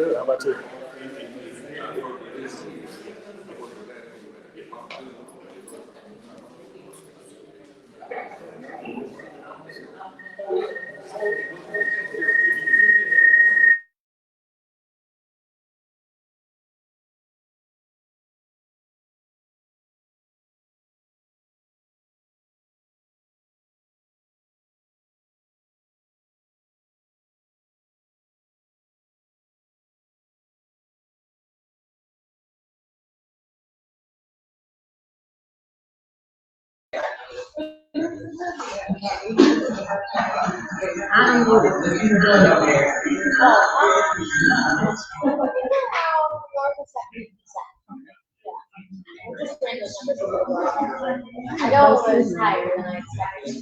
good. How about you? I'm I know it was higher than I expected.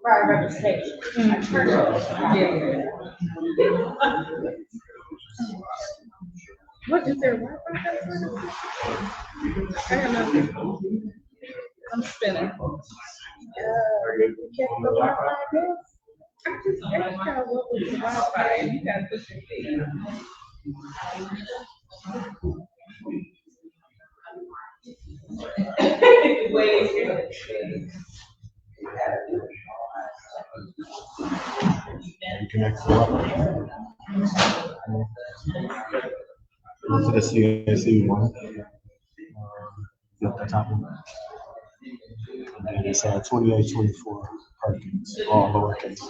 For our registration. What is there? Wi-Fi? I have nothing. I'm spinning. Check the Wi-Fi bills. I just asked y'all what was the Wi-Fi and you guys put your feet. You connect to what? Go to the CAC one. At the top of it. And it's 2824 Perkins, all lowercase.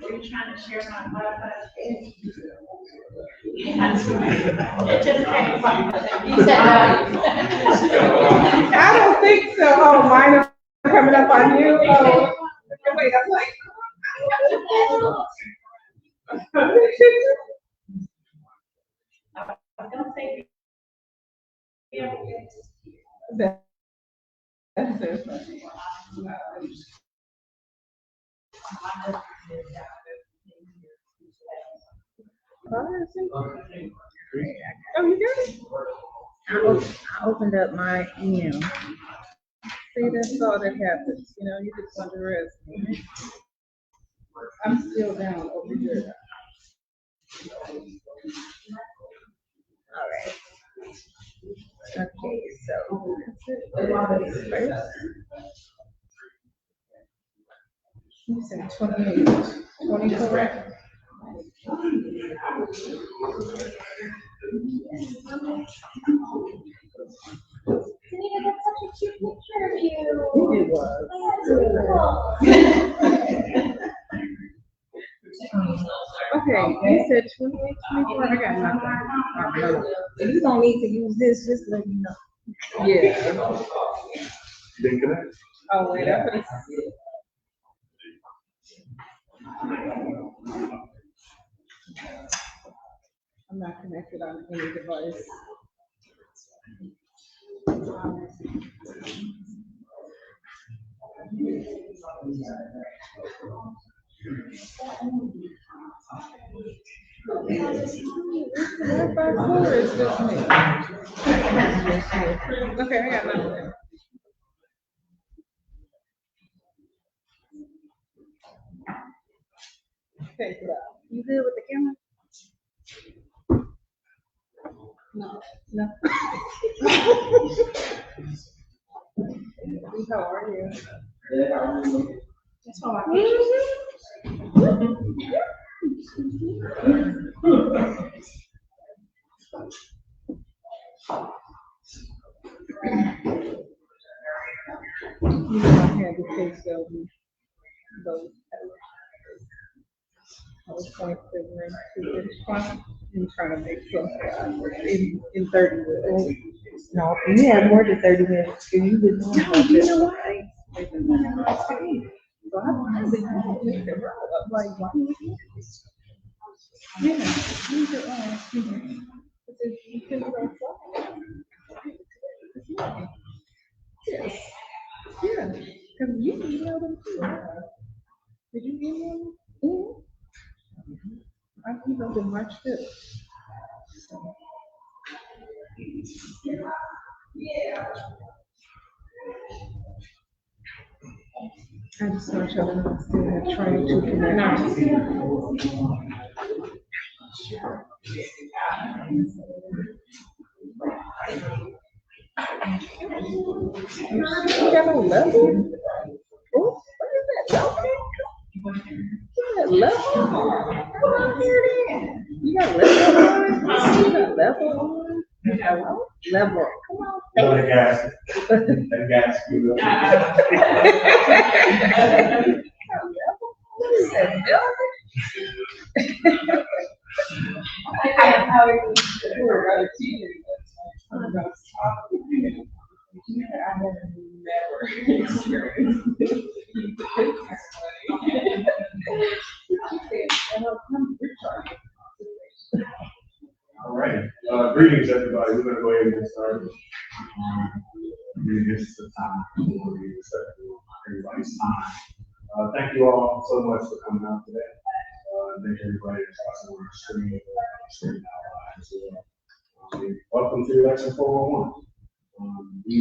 Are you trying to share my Wi-Fi? It just kind of fun. You said I don't think so. Oh, mine are coming up on you. Oh, wait, I'm like. That's it. Oh, you got it? I opened up my email. See, that's all that happens. You know, you just want to rest. I'm still down over here. All right. Okay, so that's it. First. You said 28, 24. Canika, that's such a cute picture of you. It was. Okay, you said 28, 24. I got nothing. You don't need to use this, just let me know. Yeah. Didn't connect. Oh, wait, I put it. I'm not connected on any device. Wi-Fi 4 is just me. Okay, I got nothing. Okay, you good with the camera? No. How are you? That's all I had to take those. I was going to this one and trying to make something in 30 minutes. No, you have more than 30 minutes. So you would know. No, you know why? So I was make the roll up like, why would you do this? Yeah, these are all. You can go outside. Yes. Yeah, because you emailed them too. Did you email them? I emailed them March 5th. I just want y'all to know I'm still have trying to connect. You got no level? Oh, what is that? Level? You got level? Come on here then. You got level on? You got level on? Hello? Level. Come on. That gas. That gas. What is that? Velvet? All right. Greetings, everybody. We're going to go ahead and get started. This is the time to be respectful of everybody's time. Thank you all so much for coming out today. Thank everybody that's watching on our stream out live. Welcome to Election 401. We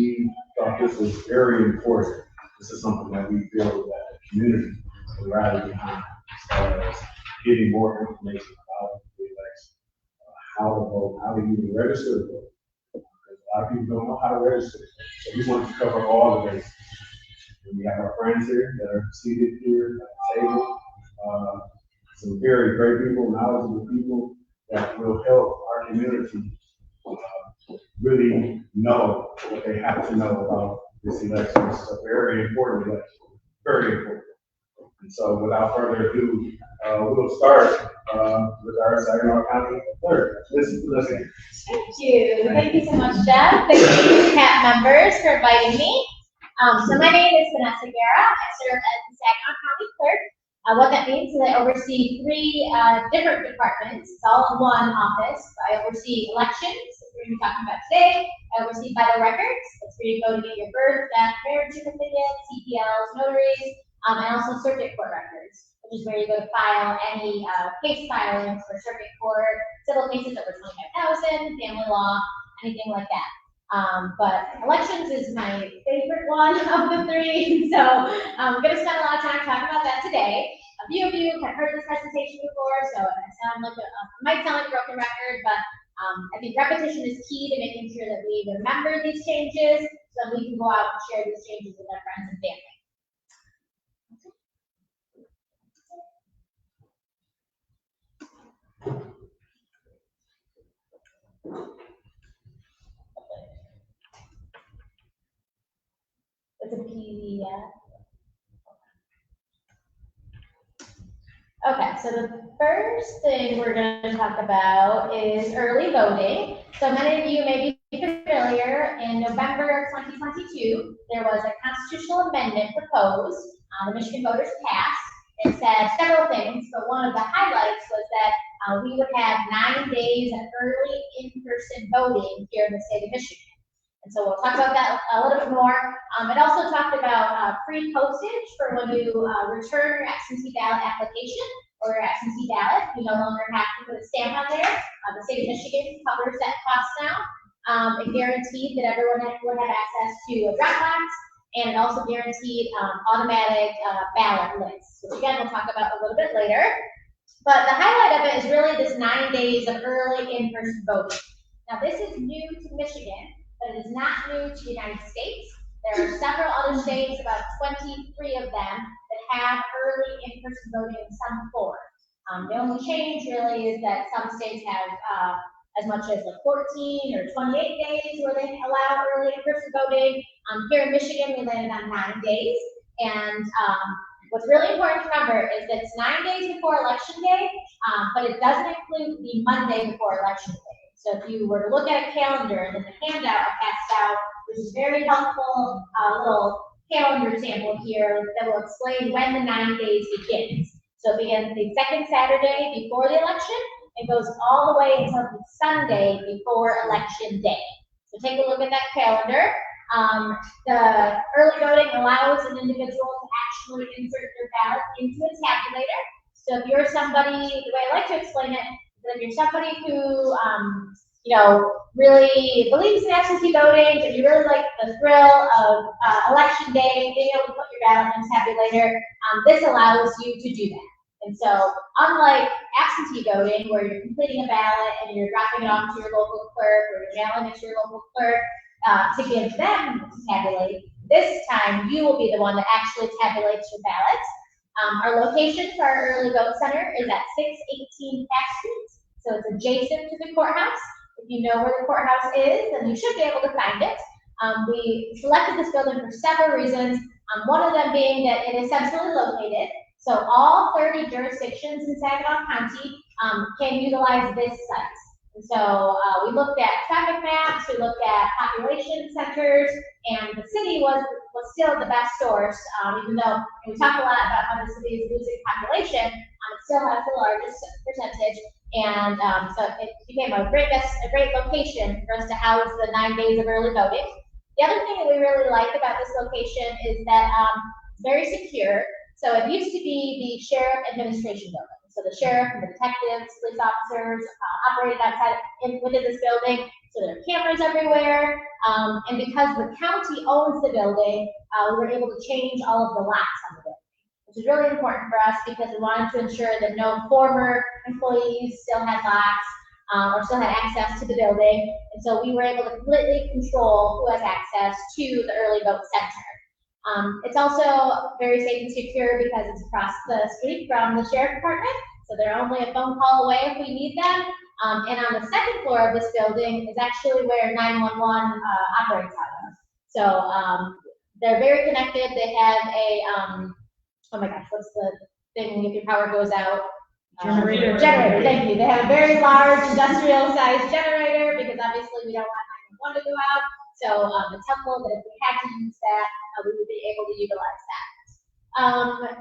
thought this was very important. This is something that we feel that the community will rally behind as far as getting more information about the election, how to vote, how to even register to vote. Because a lot of people don't know how to register. So we want to cover all the bases. And we have our friends here that are seated here at the table. Some very great people, knowledgeable people that will help our community really know what they have to know about this election. It's a very important election, very important. And so without further ado, we'll start with our Saginaw County Clerk. Listen. Thank you so much, Jeff. Thank you, CAP members, for inviting me. So my name is Vanessa Guerra. I serve as the Saginaw County Clerk. What that means is I oversee three different departments. It's all in one office. I oversee elections, that's what we're talking about today. I oversee vital records. That's where you go to get your birth, death, marriage certificates, CPLs, notaries, and also circuit court records, which is where you go to file any case filings for circuit court, civil cases over 25,000, family law, anything like that. But elections is my favorite one of the three, so I'm going to spend a lot of time talking about that today. A few of you have heard this presentation before, so I might sound like a broken record, but I think repetition is key to making sure that we remember these changes so we can go out and share these changes with our friends and family. It's a PDF. Okay, so the first thing we're going to talk about is early voting. So many of you may be familiar, in November of 2022, there was a constitutional amendment proposed. The Michigan voters passed. It said several things, but one of the highlights was that we would have 9 days of early in-person voting here in the state of Michigan. And so we'll talk about that a little bit more. It also talked about free postage for when you return your absentee ballot application or your absentee ballot. You no longer have to put a stamp on there. The state of Michigan covers that cost now. It guaranteed that everyone would have access to a drop box, and it also guaranteed automatic ballot lists, which again we'll talk about a little bit later. But the highlight of it is really this 9 days of early in-person voting. Now this is new to Michigan, but it is not new to the United States. There are several other states, about 23 of them, that have early in-person voting in some form. The only change really is that some states have as much as 14 or 28 days where they allow early in-person voting. Here in Michigan, we landed on 9 days. And what's really important to remember is that it's 9 days before Election Day, but it doesn't include the Monday before Election Day. So if you were to look at a calendar, and then the handout I passed out, which is very helpful, little calendar sample here that will explain when the 9 days begins. So it begins the second Saturday before the election. It goes all the way until the Sunday before Election Day. So take a look at that calendar. The early voting allows an individual to actually insert their ballot into a tabulator. So if you're somebody, the way I like to explain it, if you're somebody who really believes in absentee voting, if you really like the thrill of election day, being able to put your ballot in a tabulator, this allows you to do that. And so, unlike absentee voting, where you're completing a ballot and you're dropping it off to your local clerk or you're mailing it to your local clerk to give them to tabulate, this time you will be the one that actually tabulates your ballots. Our location for our early vote center is at 618 Pack Street, so it's adjacent to the courthouse. If you know where the courthouse is, then you should be able to find it. We selected this building for several reasons, one of them being that it is centrally located, so all 30 jurisdictions in Saginaw County can utilize this site. And so we looked at traffic maps, we looked at population centers, and the city was still the best source, even though we talk a lot about how the city is losing population, it still has the largest percentage. And so it became a great location for us to house the 9 days of early voting. The other thing that we really like about this location is that it's very secure. So it used to be the sheriff administration building. So the sheriff and the detectives, police officers operated outside within this building. So there are cameras everywhere. And because the county owns the building, we were able to change all of the locks on the building, which is really important for us because we wanted to ensure that no former employees still had locks or still had access to the building. And so we were able to completely control who has access to the early vote center. It's also very safe and secure because it's across the street from the sheriff department, so they're only a phone call away if we need them. And on the second floor of this building is actually where 911 operates out of. So they're very connected. They have a, oh my gosh, what's the thing if your power goes out? Generator. Generator, thank you. They have a very large industrial sized generator because obviously we don't want 911 to go out. So it's helpful that if we had to use that, we would be able to utilize that.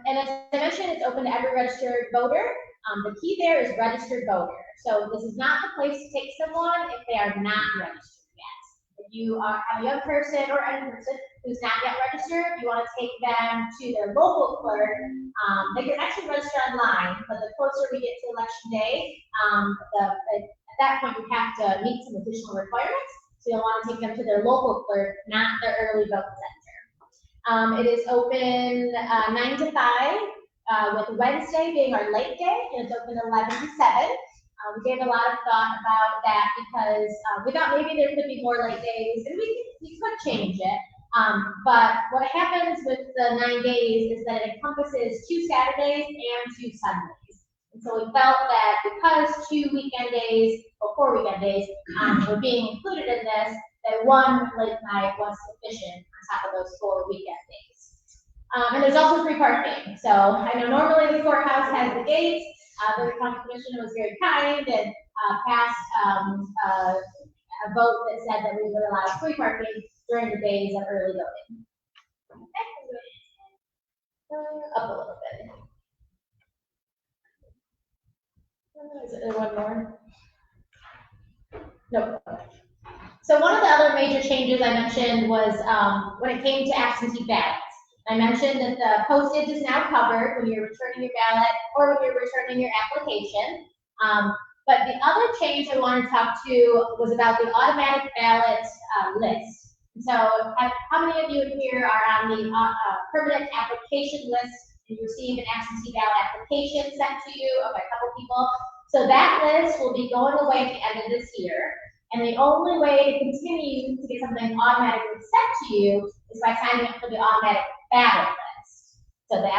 And as I mentioned, it's open to every registered voter. The key there is registered voter. So this is not the place to take someone if they are not registered yet. If you have a young person or any person who's not yet registered, you want to take them to their local clerk. They can actually register online, but the closer we get to election day, at that point you have to meet some additional requirements. So you'll want to take them to their local clerk, not their early vote center. It is open 9 to 5, with Wednesday being our late day, and it's open 11 to 7. We gave a lot of thought about that because we thought maybe there could be more late days, and we could change it. But what happens with the 9 days is that it encompasses 2 Saturdays and 2 Sundays. And so we felt that because 2 weekend days, or 4 weekend days, were being included in this, that 1 late night was sufficient on top of those 4 weekend days. And there's also free parking. So I know normally the courthouse has the gates. The county commissioner was very kind and passed a vote that said that we would allow free parking during the days of early voting. Up a little bit. Is there one more? Nope. So one of the other major changes I mentioned was when it came to absentee ballots. I mentioned that the postage is now covered when you're returning your ballot or when you're returning your application. But the other change I wanted to talk to was about the automatic ballot list. So how many of you here are on the permanent application list and you receive an absentee ballot application sent to you? Okay, a couple people. So that list will be going away at the end of this year. And the only way to continue to get something automatically sent to you is by signing up for the automatic ballot list. So the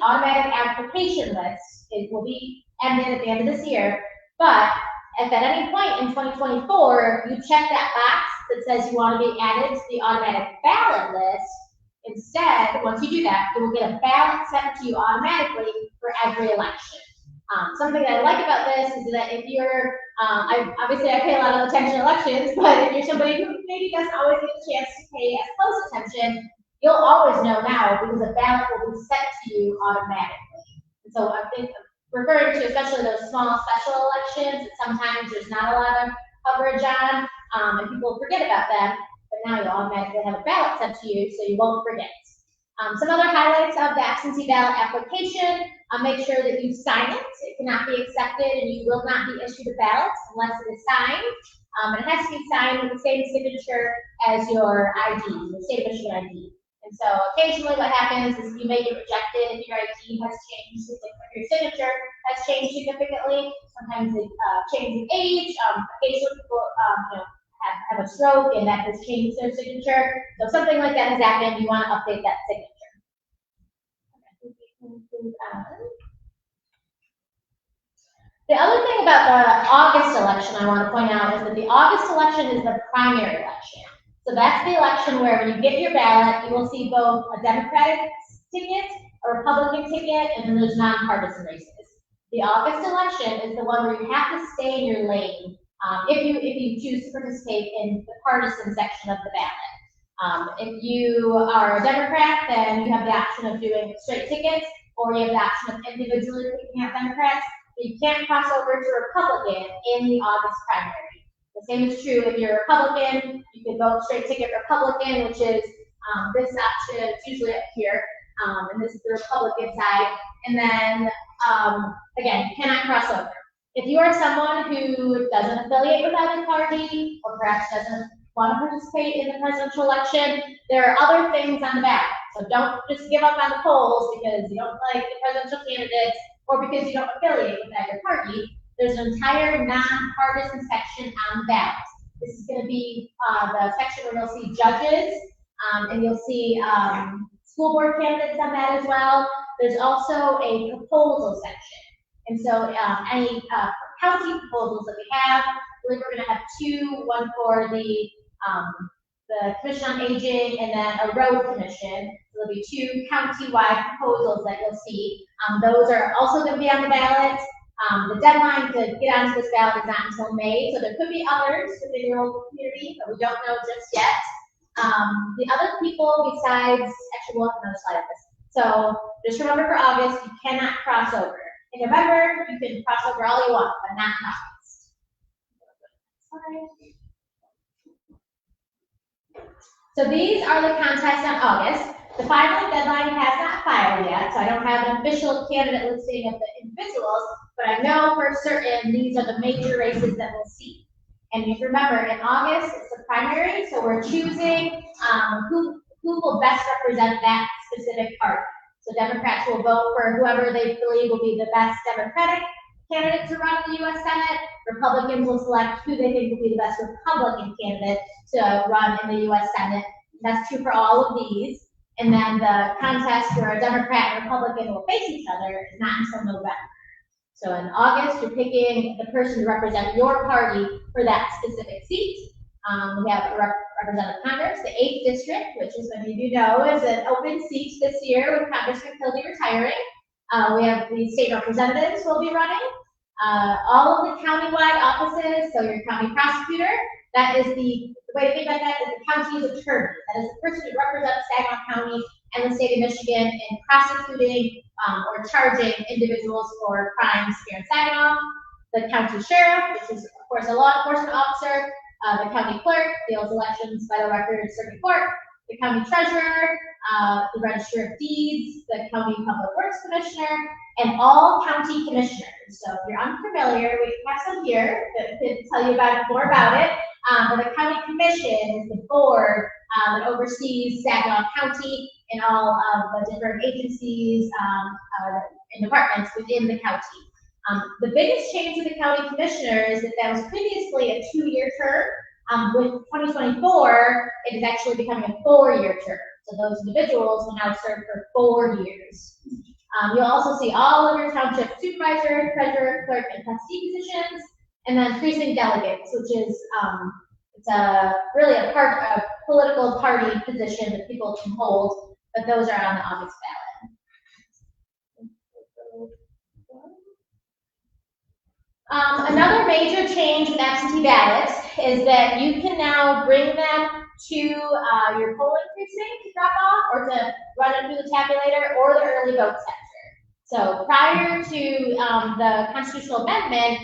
automatic application list will be ended at the end of this year. But if at any point in 2024, you check that box that says you want to be added to the automatic ballot list, instead, once you do that, you will get a ballot sent to you automatically for every election. Something that I like about this is that if you're, obviously I pay a lot of attention to elections, but if you're somebody who maybe doesn't always get a chance to pay as close attention, you'll always know now because a ballot will be sent to you automatically. And so I think referring to especially those small special elections that sometimes there's not a lot of coverage on, and people forget about them, but now you'll automatically have a ballot sent to you so you won't forget. Some other highlights of the absentee ballot application, make sure that you sign it. It cannot be accepted and you will not be issued a ballot unless it is signed. And it has to be signed with the same signature as your ID, your state of Michigan ID. And so occasionally what happens is you may get rejected if your ID has changed, if your signature has changed significantly. Sometimes it changes age. Occasionally people have a stroke and that has changed their signature. So if something like that has happened, you want to update that signature. The other thing about the August election I want to point out is that the August election is the primary election. So that's the election where when you get your ballot, you will see both a Democratic ticket, a Republican ticket, and then there's nonpartisan races. The August election is the one where you have to stay in your lane if you choose to participate in the partisan section of the ballot. If you are a Democrat, then you have the option of doing straight tickets, or you have the option of individually picking out Democrats. But you can't cross over to Republican in the August primary. The same is true if you're a Republican. You can vote straight ticket Republican, which is this option. It's usually up here, and this is the Republican side. And then again, you cannot cross over. If you are someone who doesn't affiliate with either party, or perhaps doesn't want to participate in the presidential election, there are other things on the ballot. So don't just give up on the polls because you don't like the presidential candidates or because you don't affiliate with either party. There's an entire nonpartisan section on the ballot. This is going to be the section where you'll see judges, and you'll see school board candidates on that as well. There's also a proposal section. And so any county proposals that we have, I believe we're going to have two, one for the Commission on Aging and then a road commission. So there'll be two county-wide proposals that you'll see. Those are also going to be on the ballot. The deadline to get onto this ballot is not until May, so there could be others within your local community, but we don't know just yet. The other people besides, actually we'll have another slide of this. So just remember for August, you cannot cross over. In November, you can cross over all you want, but not in August. So these are the contests on August. The filing deadline has not filed yet, so I don't have an official candidate listing of the individuals, but I know for certain these are the major races that we'll see. And if you remember, in August, it's the primary, so we're choosing who will best represent that specific party. So Democrats will vote for whoever they believe will be the best Democratic candidate to run the U.S. Senate. Republicans will select who they think will be the best Republican candidate to run in the U.S. Senate. That's true for all of these. And then the contest where a Democrat and Republican will face each other is not until November. So in August, you're picking the person to represent your party for that specific seat. We have a representative Congress, the 8th district, which is, many of you know, is an open seat this year with Congressman Hurley retiring. We have the state representatives who will be running. All of the countywide offices, so your county prosecutor, that is the way to think about that is the county's attorney. That is the person who represents Saginaw County and the state of Michigan in prosecuting or charging individuals for crimes here in Saginaw. The county sheriff, which is, of course, a law enforcement officer. The county clerk deals elections by the record circuit court. The county treasurer, the register of deeds, the county public works commissioner, and all county commissioners. So if you're unfamiliar, we have some here that can tell you more about it. But the county commission is the board that oversees Saginaw County and all of the different agencies and departments within the county. The biggest change to the county commissioner is that was previously a 2-year term. With 2024, it is actually becoming a 4-year term. So those individuals will now serve for 4 years. You'll also see all of your township supervisor, treasurer, clerk, and trustee positions, and then precinct delegates, which is it's really a political party position that people can hold, but those are on the August ballot. Another major change with absentee ballots is that you can now bring them to your polling precinct to drop off or to run it through the tabulator or the early vote center. So prior to the constitutional amendment,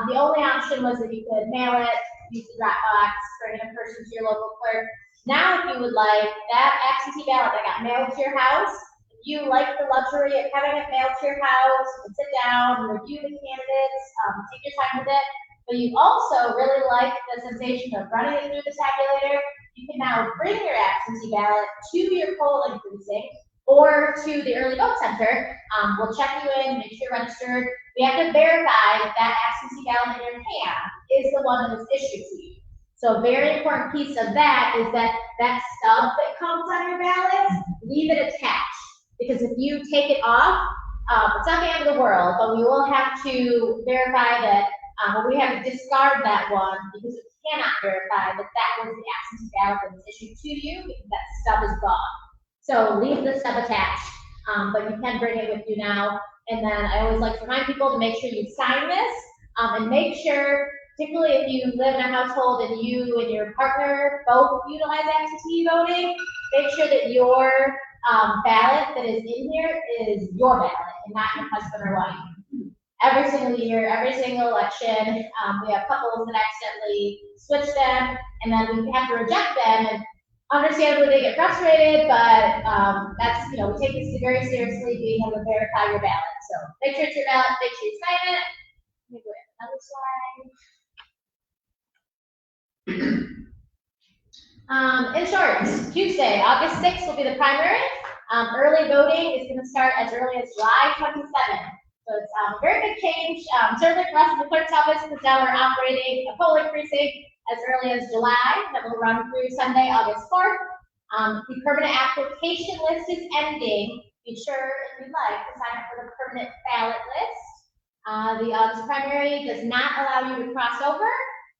the only option was that you could mail it, use the drop box, bring it in person to your local clerk. Now, if you would like that absentee ballot that got mailed to your house, if you like the luxury of having it mailed to your house, you can sit down and review the candidates, take your time with it. but you also really like the sensation of running it through the tabulator, you can now bring your absentee ballot to your polling precinct or to the early vote center. We'll check you in, make sure you're registered. We have to verify that that absentee ballot in your hand is the one that was issued to you. So a very important piece of that is that that stub that comes on your ballot, leave it attached. Because if you take it off, it's not the end of the world, but we will have to verify that, we have to discard that one because we cannot verify that that was the absentee ballot that was issued to you because that stub is gone. So leave the stub attached, but you can bring it with you now. And then I always like to remind people to make sure you sign this, and make sure, particularly if you live in a household and you and your partner both utilize absentee voting, make sure that your ballot that is in here is your ballot and not your husband or wife. Every single year, every single election, we have couples that accidentally switch them, and then we have to reject them. And understandably, they get frustrated, but that's, you know, we take this very seriously, being able to verify your ballot. So make sure it's your ballot, make sure you sign it. Let me go ahead, another slide. In short, Tuesday, August 6th will be the primary. Early voting is going to start as early as July 27th. So it's a very big change, certainly for us in the clerk's office, because now we're operating a polling precinct as early as July, that will run through Sunday, August 4th. The permanent application list is ending. Be sure, if you'd like, to sign up for the permanent ballot list. The August primary does not allow you to cross over.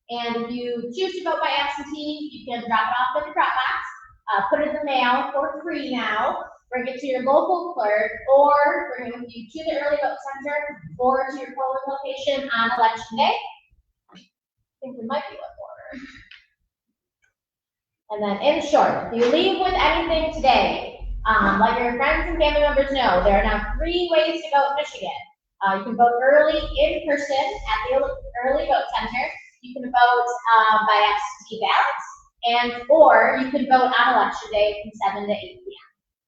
And if you choose to vote by absentee, you can drop it off in the drop box, put it in the mail for free now, bring it to your local clerk, or bring it with you to the early vote center or to your polling location on election day. I think we might be one more. And then in short, if you leave with anything today, let your friends and family members know there are now 3 ways to vote in Michigan. You can vote early in person at the early vote center. You can vote by absentee ballots, or you can vote on election day from 7 to 8 p.m.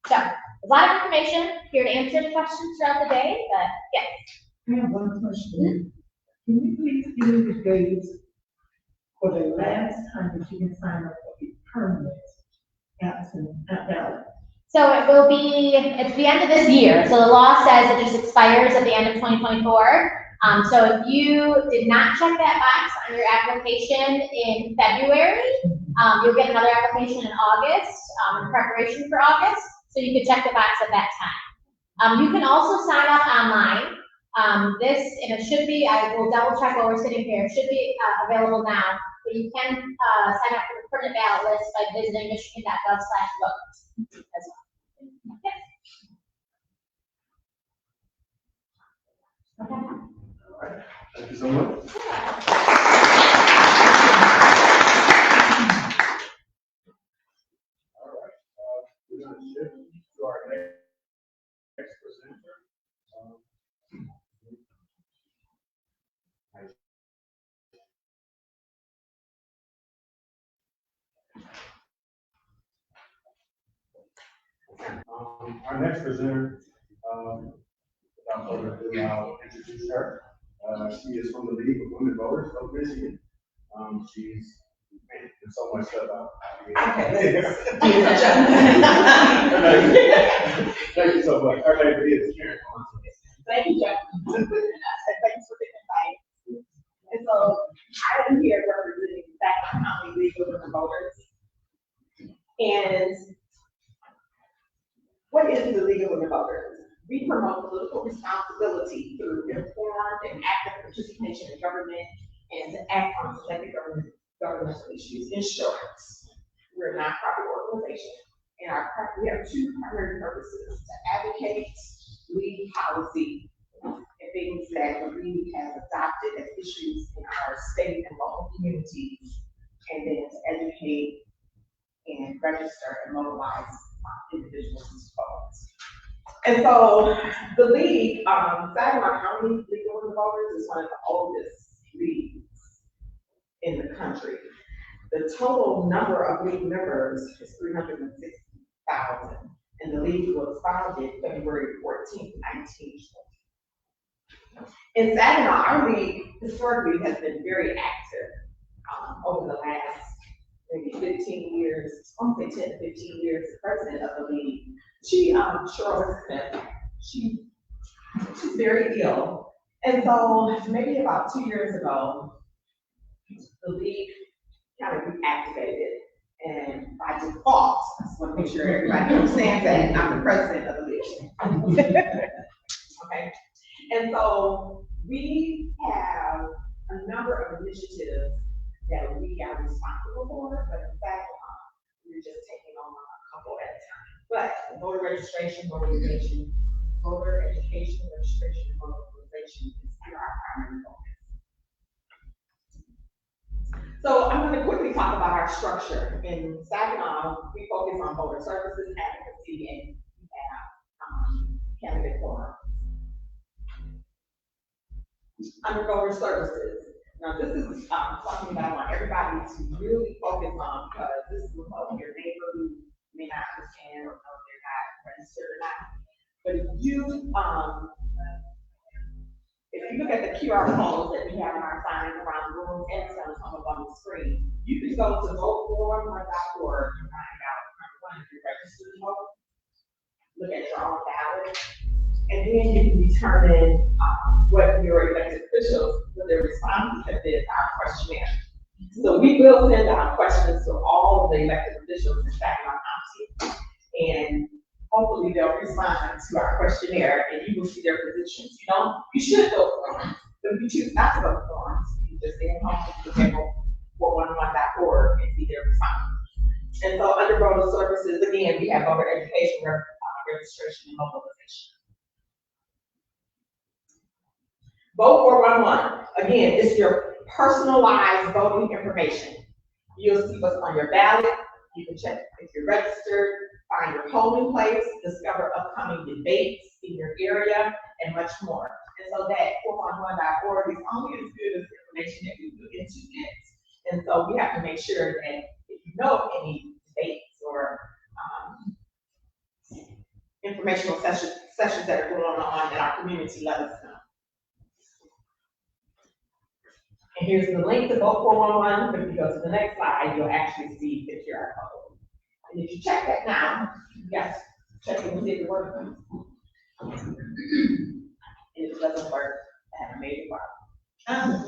So, a lot of information here to answer any questions throughout the day, but yes. I have one question. Can you please give me the dates for the last time that you can sign up for the permanent absentee ballot? So it will be, it's the end of this year. So the law says it just expires at the end of 2024. So if you did not check that box on your application in February, you'll get another application in August, in preparation for August. So you can check the box at that time. You can also sign up online. And it should be, I will double check while we're sitting here, it should be available now. But you can sign up for the permanent ballot list by visiting michigan.gov/vote as well. Yes. Okay. All right, thank you so much. All right, we're going to shift to our next presenter. Our next presenter, without further ado, I'll introduce her. She is from the League of Women Voters of Michigan. She's been so much stuff out. Thank you so much. Her name is Karen. Thank you, Jeff. Thanks for the invite. And so I am here representing the Saginaw County League of Women Voters. And what is the League of Women Voters? We promote political responsibility through informed and active participation in government and to act on selected governmental issues. In short, we're a nonprofit organization, and we have 2 primary purposes: to advocate, lead policy, and things that the league has adopted as issues in our state and local communities, and then to educate and register and mobilize individuals to vote. And so the league, Saginaw County League of Women Voters, is one of the oldest leagues in the country. The total number of league members is 360,000, and the league was founded February 14, 1920. In Saginaw, our league historically has been very active over the last maybe 15 years. I'm gonna say 10 to 15 years. The president of the league, Cheryl Smith, she's very ill, and so maybe about 2 years ago, the league kind of reactivated. And by default, I just want to make sure everybody understands that I'm the president of the league. Okay, and so we have a number of initiatives that we are responsible for, but in fact, we're just taking on a couple at a time. But voter registration, voter education, registration, and voter organization is our primary focus. So I'm going to quickly talk about our structure. In Saginaw, we focus on voter services, advocacy, and we have candidate forums. Under voter services, now this is something that I want everybody to really focus on, because this will help your neighbor who may not understand or know they're not registered or not. But if you look at the QR codes that we have in our signs around the room, and it's going to come up on the screen, you can go to voteform.org and find out, number one, if you're registered to vote, look at your own ballot, and then you can determine what your elected officials, what their responses have been to our questionnaire. So we will send out questions to all of the elected officials in Saginaw County, and hopefully they'll respond to our questionnaire, and you will see their positions. You should vote for them. But if you choose not to vote for them, you just stay at home and look at vote411.org and see their response. And so under voter services, again, we have voter education, registration, and mobilization. Vote411, again, it's your personalized voting information. You'll see what's on your ballot. You can check if you're registered, find your polling place, discover upcoming debates in your area, and much more. And so that 411.org is only as good as the information that we put into it. And so we have to make sure that if you know any debates or informational sessions that are going on in our community, let us know. And here's the link to Vote411. If you go to the next slide, you'll actually see the QR code. And if you check that now, yes, check it and see if it works. And if it doesn't work, I have a major problem.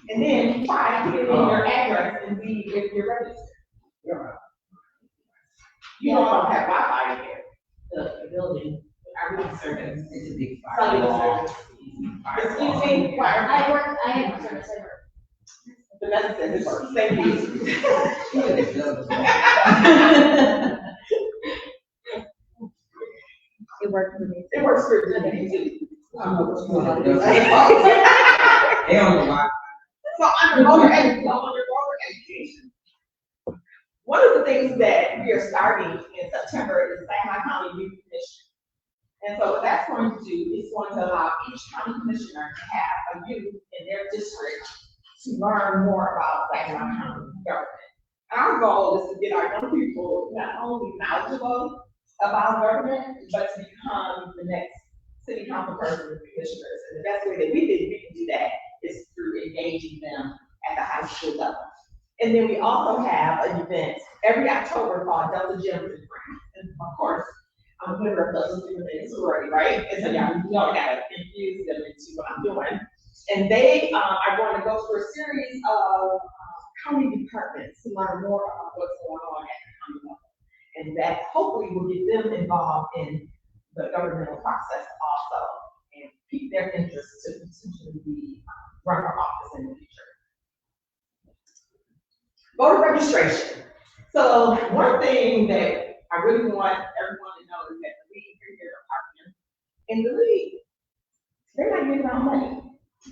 And then try to get in your address and see if you're registered. You don't have Wi-Fi in here. The building, our room service is a big fire. Excuse me, I have service at work. Vanessa says it works. Thank you. It worked for me. It works for me too. So under voter education, one of the things that we are starting in September is the Saginaw County Youth Commission. And so what that's going to do is going to allow each county commissioner to have a youth in their district to learn more about Saginaw County government. And our goal is to get our young people not only knowledgeable about government, but to become the next city council person and commissioners. And the best way that we think we can do that is through engaging them at the high school level. And then we also have an event every October called Delta Gems and Friends. And of course, I'm a member of Delta Gems and sorority, right? And so y'all know I gotta infuse them into what I'm doing. And they are going to go through a series of county departments to learn more about what's going on at the county level. And that hopefully will get them involved in the governmental process also, and pique their interest to potentially be run for office in the future. Voter registration. So one thing that I really want everyone to know is that the league here in the league, they're not giving out money.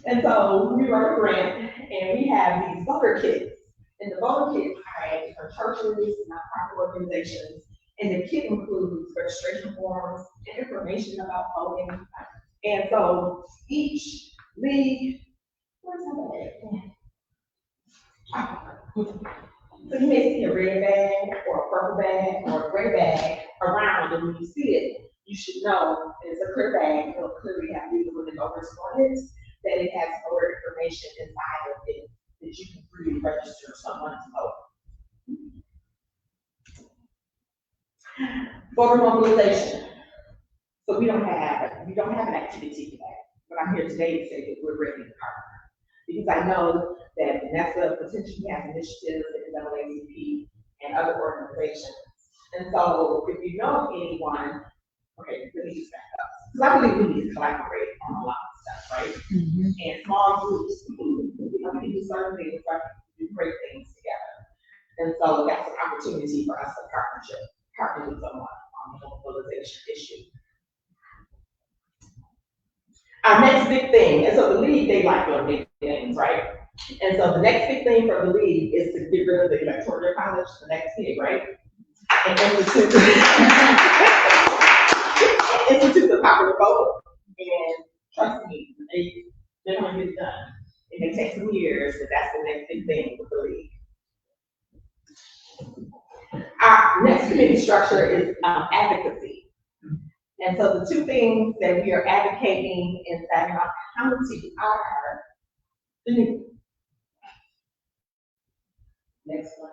And so we wrote a grant, and we have these voter kits. And the voter kits are at different churches, nonprofit organizations, and the kit includes registration forms and information about voting. And so each league, so you may see a red bag or a purple bag or a gray bag around, and when you see it, you should know it's a clear bag, it'll clearly have legal women voters on it, that it has voter information inside of it that you can freely register someone to vote. Voter mobilization. So we don't have an activity today, but I'm here today to say that we're ready to partner. Because I know that Vanessa potentially has initiatives in the NAACP and other organizations. And so if you know anyone, okay, let me just back up. Because I believe we need to collaborate on a lot of stuff, right? And small groups, people certain things, do great things together. And so that's an opportunity for us to partner with someone on the mobilization issue. Our next big thing, and so the league, they like doing big things, right? And so the next big thing for the league is to get rid of the electoral college, the next big, right? And institute the popular vote. And trust me, they're gonna get it done. It may take some years, but that's the next big thing for the league. Our next committee structure is advocacy. And so the two things that we are advocating in Saginaw County are the new. Next one.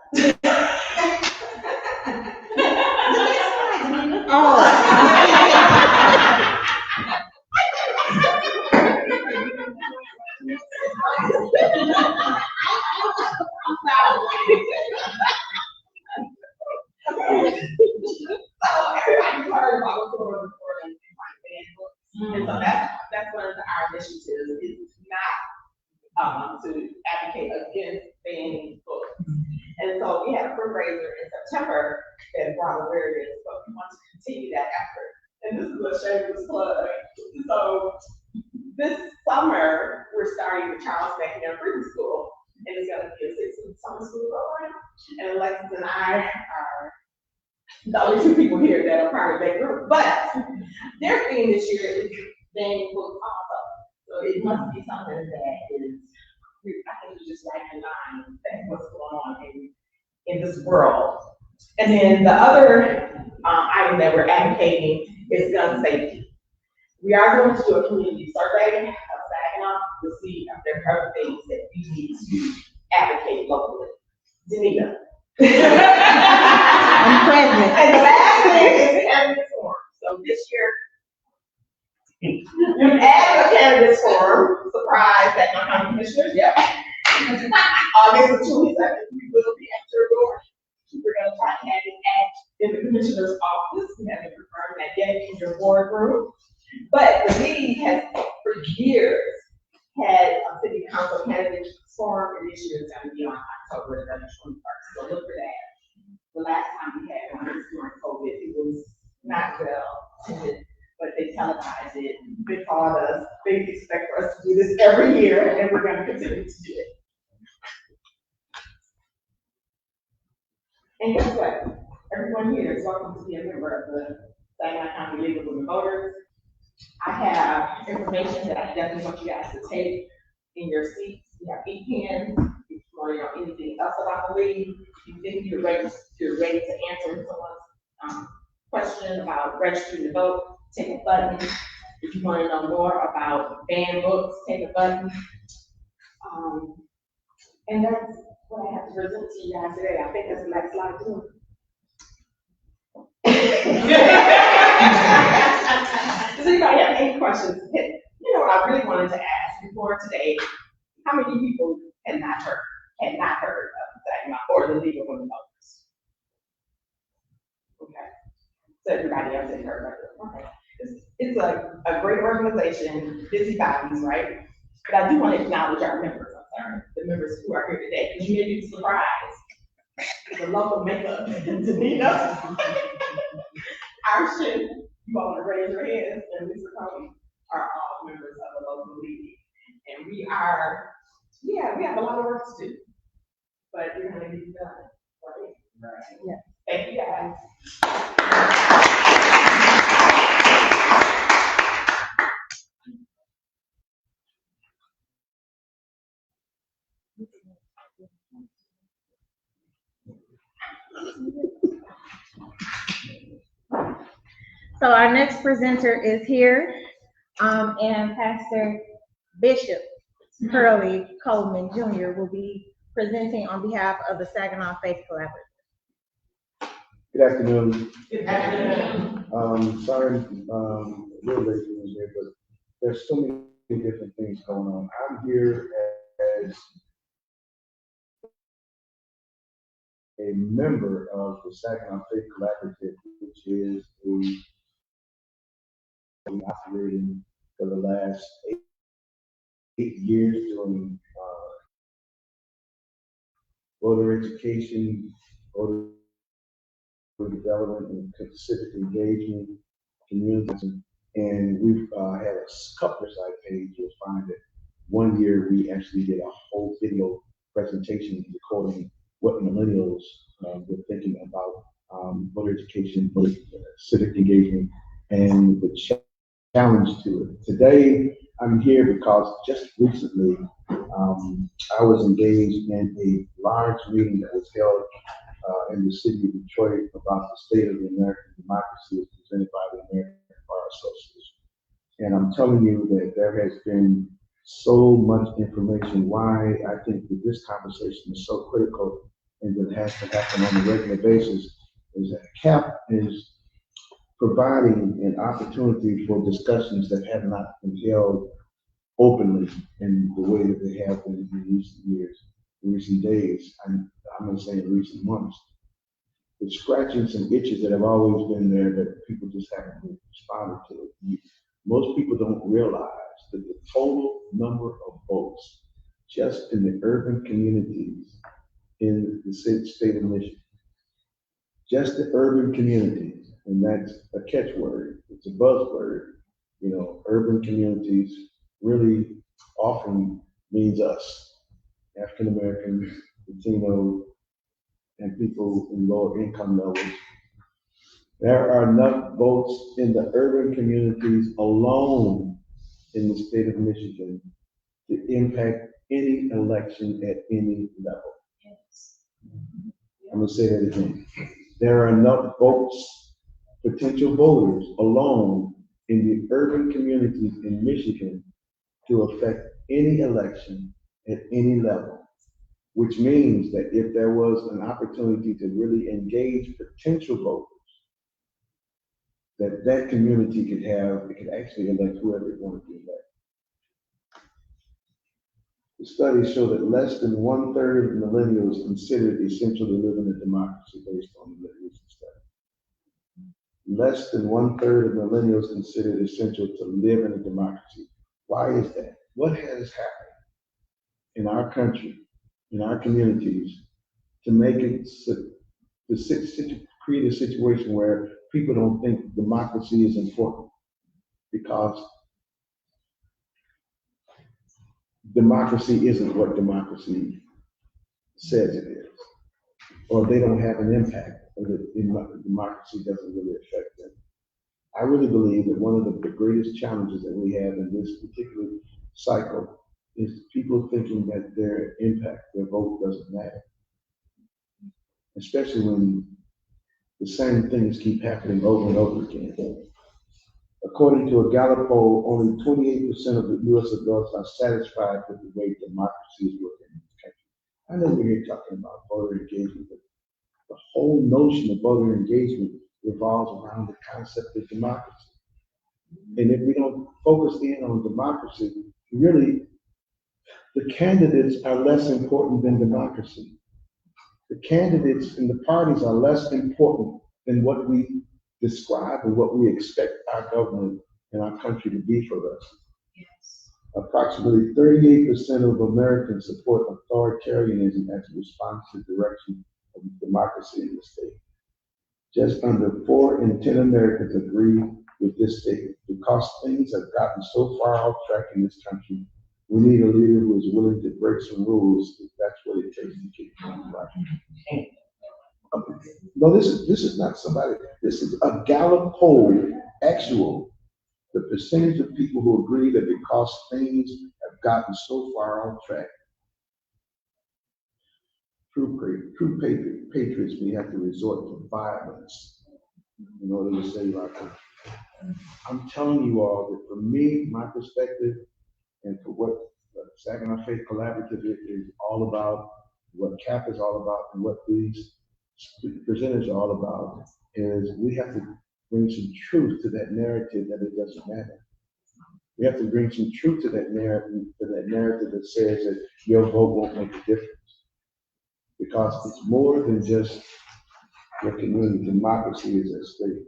So everybody's heard about what's going on and so that's one of our initiatives, is not to advocate against banning books. And so we had a fundraiser in September that brought awareness, but we want to continue that effort. And this is a shameless plug. So this summer, we're starting the Charles Saginaw Prison School, and it's gonna be a 6-week summer school program. And Alexis and I are the only two people here that are part of that group, but their theme this year is banning books also. So it must be something that is, I think, just right in line with what's going on in this world. And then the other item that we're advocating is gun safety. We are going to do a community survey of Saginaw to see if there are other things that we need to advocate locally. Janita. I'm present. And the last thing is the candidates forum. So this year, we added a candidates forum. Surprise, that my county commissioners, yep. August the 27th, we will be at your door. We're gonna try to have it in the commissioner's office. We haven't confirmed that yet in your boardroom. But the league has, for years, had a city council candidates forum, and this year is gonna be on October 21st. So look for that. The last time we had one was during COVID. It was not well attended, but they televised it. They called us. They expect for us to do this every year, and we're going to continue to do it. And guess what? Everyone here is welcome to be a member of the Saginaw County League of Women Voters. I have information that I definitely want you guys to take in your seats. We have 8 pens. If you want to know anything else about the league, you think you're ready to answer someone's question about registering to vote, take a button. If you want to know more about banned books, take a button. And that's what I have to present to you guys today. I think that's the next slide too. Does anybody have any questions? You know what I really wanted to ask before today, how many people had not heard of Saginaw or the League of Women Voters? Okay, so everybody else had heard of it. Okay, it's a great organization, busy bodies, right? But I do want to acknowledge our members, the members who are here today, because you may be surprised. The local makeup, Janita, Arshin, you all want to raise your hands, and Lisa Coleman are all members of the local league. And we have a lot of work to do, but we're going to get it done, right? Right. Yeah. Thank you, guys. So our next presenter is here, and Pastor Bishop Hurley Coleman Jr. will be presenting on behalf of the Saginaw Faith Collaborative. Good afternoon. Good afternoon. Sorry, a little late in there, but there's so many different things going on. I'm here as a member of the Saginaw Faith Collaborative, which is operating for the last 8 years doing voter education, voter development, and civic engagement, community. And we've had a couple of side pages. You'll find that one year we actually did a whole video presentation recording what millennials were thinking about voter education, voter civic engagement, and the challenge to it. Today, I'm here because just recently I was engaged in a large meeting that was held in the city of Detroit about the state of the American democracy as presented by the American Bar Association. And I'm telling you that there has been so much information. Why I think that this conversation is so critical and that has to happen on a regular basis is that CAP is providing an opportunity for discussions that have not been held openly in the way that they have been in recent years, in recent days. I'm going to say in recent months. It's scratching some itches that have always been there that people just haven't responded to. Most people don't realize that the total number of votes just in the urban communities in the state of Michigan, just the urban communities, and that's a catchword, it's a buzzword, urban communities really often means us, African Americans, Latino, and people in lower income levels. There are enough votes in the urban communities alone in the state of Michigan to impact any election at any level. I'm going to say that again. There are enough votes, potential voters alone in the urban communities in Michigan to affect any election at any level, which means that if there was an opportunity to really engage potential voters, that community it could actually elect whoever it wanted to elect. The studies show that less than 1/3 of millennials consider it essential to live in a democracy based on the recent study. Less than 1/3 of millennials consider it essential to live in a democracy. Why is that? What has happened in our country, in our communities, to make it create a situation where people don't think democracy is important? Because democracy isn't what democracy says it is, or they don't have an impact, or that democracy doesn't really affect them. I really believe that one of the greatest challenges that we have in this particular cycle is people thinking that their impact, their vote doesn't matter. Especially when the same things keep happening over and over again. According to a Gallup poll, only 28% of the U.S. adults are satisfied with the way democracy is working in this country. I know we're here talking about voter engagement, but the whole notion of voter engagement revolves around the concept of democracy. And if we don't focus in on democracy, really, the candidates are less important than democracy. The candidates and the parties are less important than what we describe and what we expect our government and our country to be for us. Yes. Approximately 38% of Americans support authoritarianism as a response to the direction of democracy in the state. Just under 4 in 10 Americans agree with this statement. Because things have gotten so far off track in this country, we need a leader who is willing to break some rules if that's what it takes to keep things right. No, this is not somebody, this is a Gallup poll, actual. The percentage of people who agree that because things have gotten so far off track, true patriots, we have to resort to violence in order to save our country. I'm telling you all that for me, my perspective, and for what Saginaw Faith Collaborative is all about, what CAP is all about, and what these presenters are all about, is we have to bring some truth to that narrative that it doesn't matter. We have to bring some truth to that narrative that says that your vote won't make a difference. Because it's more than just your community. Democracy is at stake.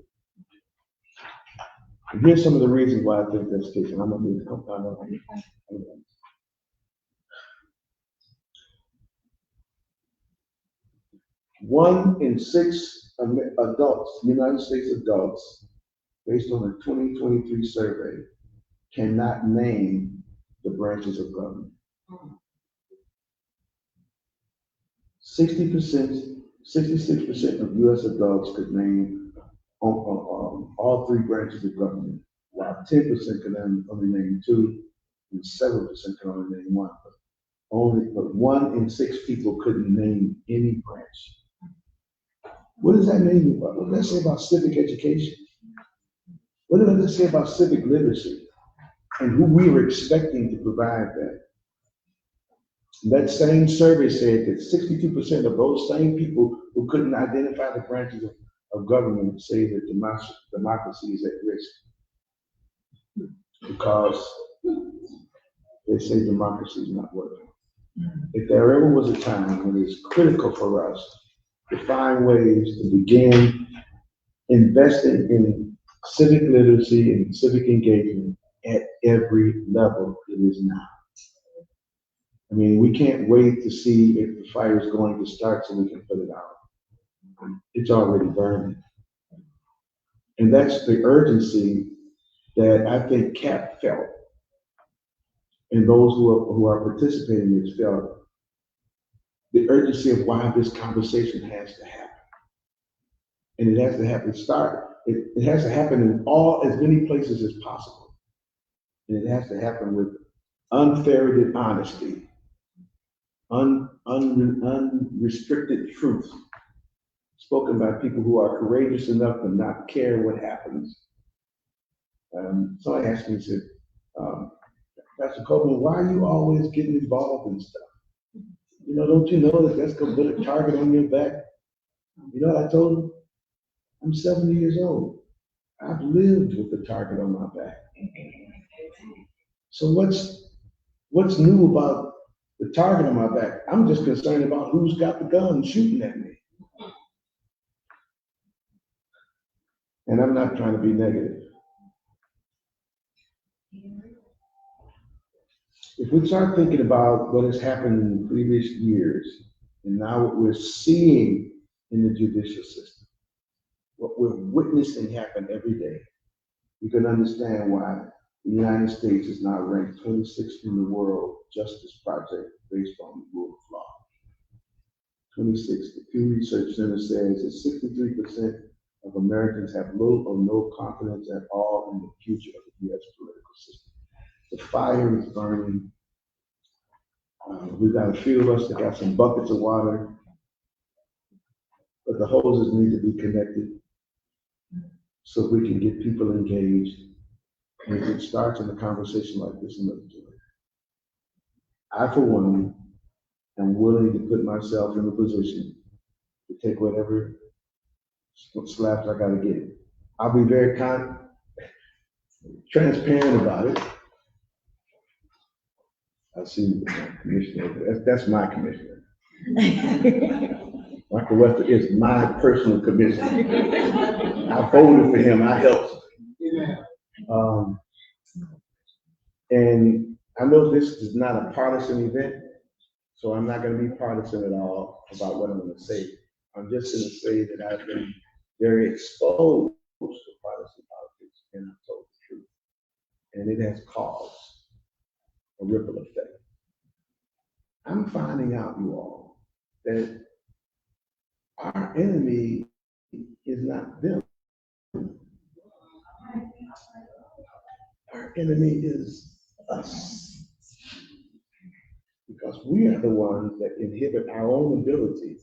And here's some of the reasons why I think that's the case, and I'm gonna need to come down on it. 1 in 6 adults, United States adults, based on a 2023 survey, cannot name the branches of government. 60%, 66% of US adults could name all 3 branches of government, while 10% could only name 2, and 7% could only name 1. But 1 in 6 people couldn't name any branch. What does that mean? What does that say about civic education? What does that say about civic literacy and who we were expecting to provide that? That same survey said that 62% of those same people who couldn't identify the branches of government say that democracy is at risk because they say democracy is not working. If there ever was a time when it's critical for us to find ways to begin investing in civic literacy and civic engagement at every level, it is now. I mean, we can't wait to see if the fire is going to start so we can put it out. It's already burning. And that's the urgency that I think CAP felt, and those who are participating in this felt, the urgency of why this conversation has to happen. And it has to happen, it has to happen in as many places as possible. And it has to happen with unferreted honesty, unrestricted truth, spoken by people who are courageous enough to not care what happens. Somebody asked me, said, Pastor Coleman, why are you always getting involved in stuff? You know, don't you know that that's going to put a target on your back? You know what I told him? I'm 70 years old. I've lived with the target on my back. So what's new about the target on my back? I'm just concerned about who's got the gun shooting at me. And I'm not trying to be negative. If we start thinking about what has happened in previous years, and now what we're seeing in the judicial system, what we're witnessing happen every day, you can understand why the United States is now ranked 26th in the world Justice Project based on the rule of law. 26th. The Pugh Research Center says that 63% of Americans have little or no confidence at all in the future of the U.S. political system. The fire is burning. We've got a few of us that got some buckets of water, but the hoses need to be connected so we can get people engaged. And it starts in a conversation like this in the joy. I, for one, am willing to put myself in a position to take whatever slaps I gotta get. I'll be very transparent about it. I see the commissioner. That's my commissioner. Michael Webster is my personal commissioner. I voted for him. I helped. And I know this is not a partisan event, so I'm not going to be partisan at all about what I'm going to say. I'm just going to say that I've been very exposed to partisan politics, and I've told the truth. And it has caused a ripple effect. I'm finding out, you all, that our enemy is not them. Our enemy is us. Because we are the ones that inhibit our own ability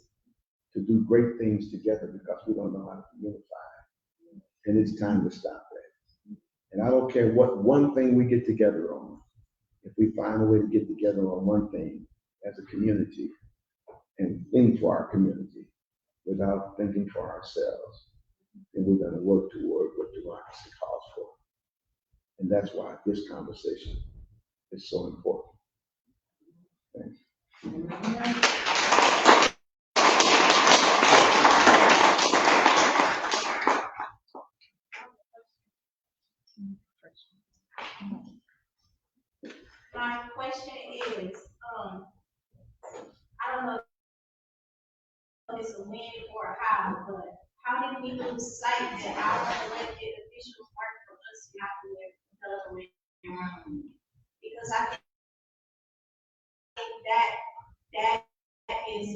to do great things together because we don't know how to unify. And it's time to stop that. I don't care what one thing we get together on. If we find a way to get together on one thing as a community and think for our community without thinking for ourselves, then we're gonna work toward what democracy calls for. And that's why this conversation is so important. Thanks. My question is, I don't know if it's a win or a how, but how did we lose sight that our elected officials work for us, not the other way around? Because I think that is,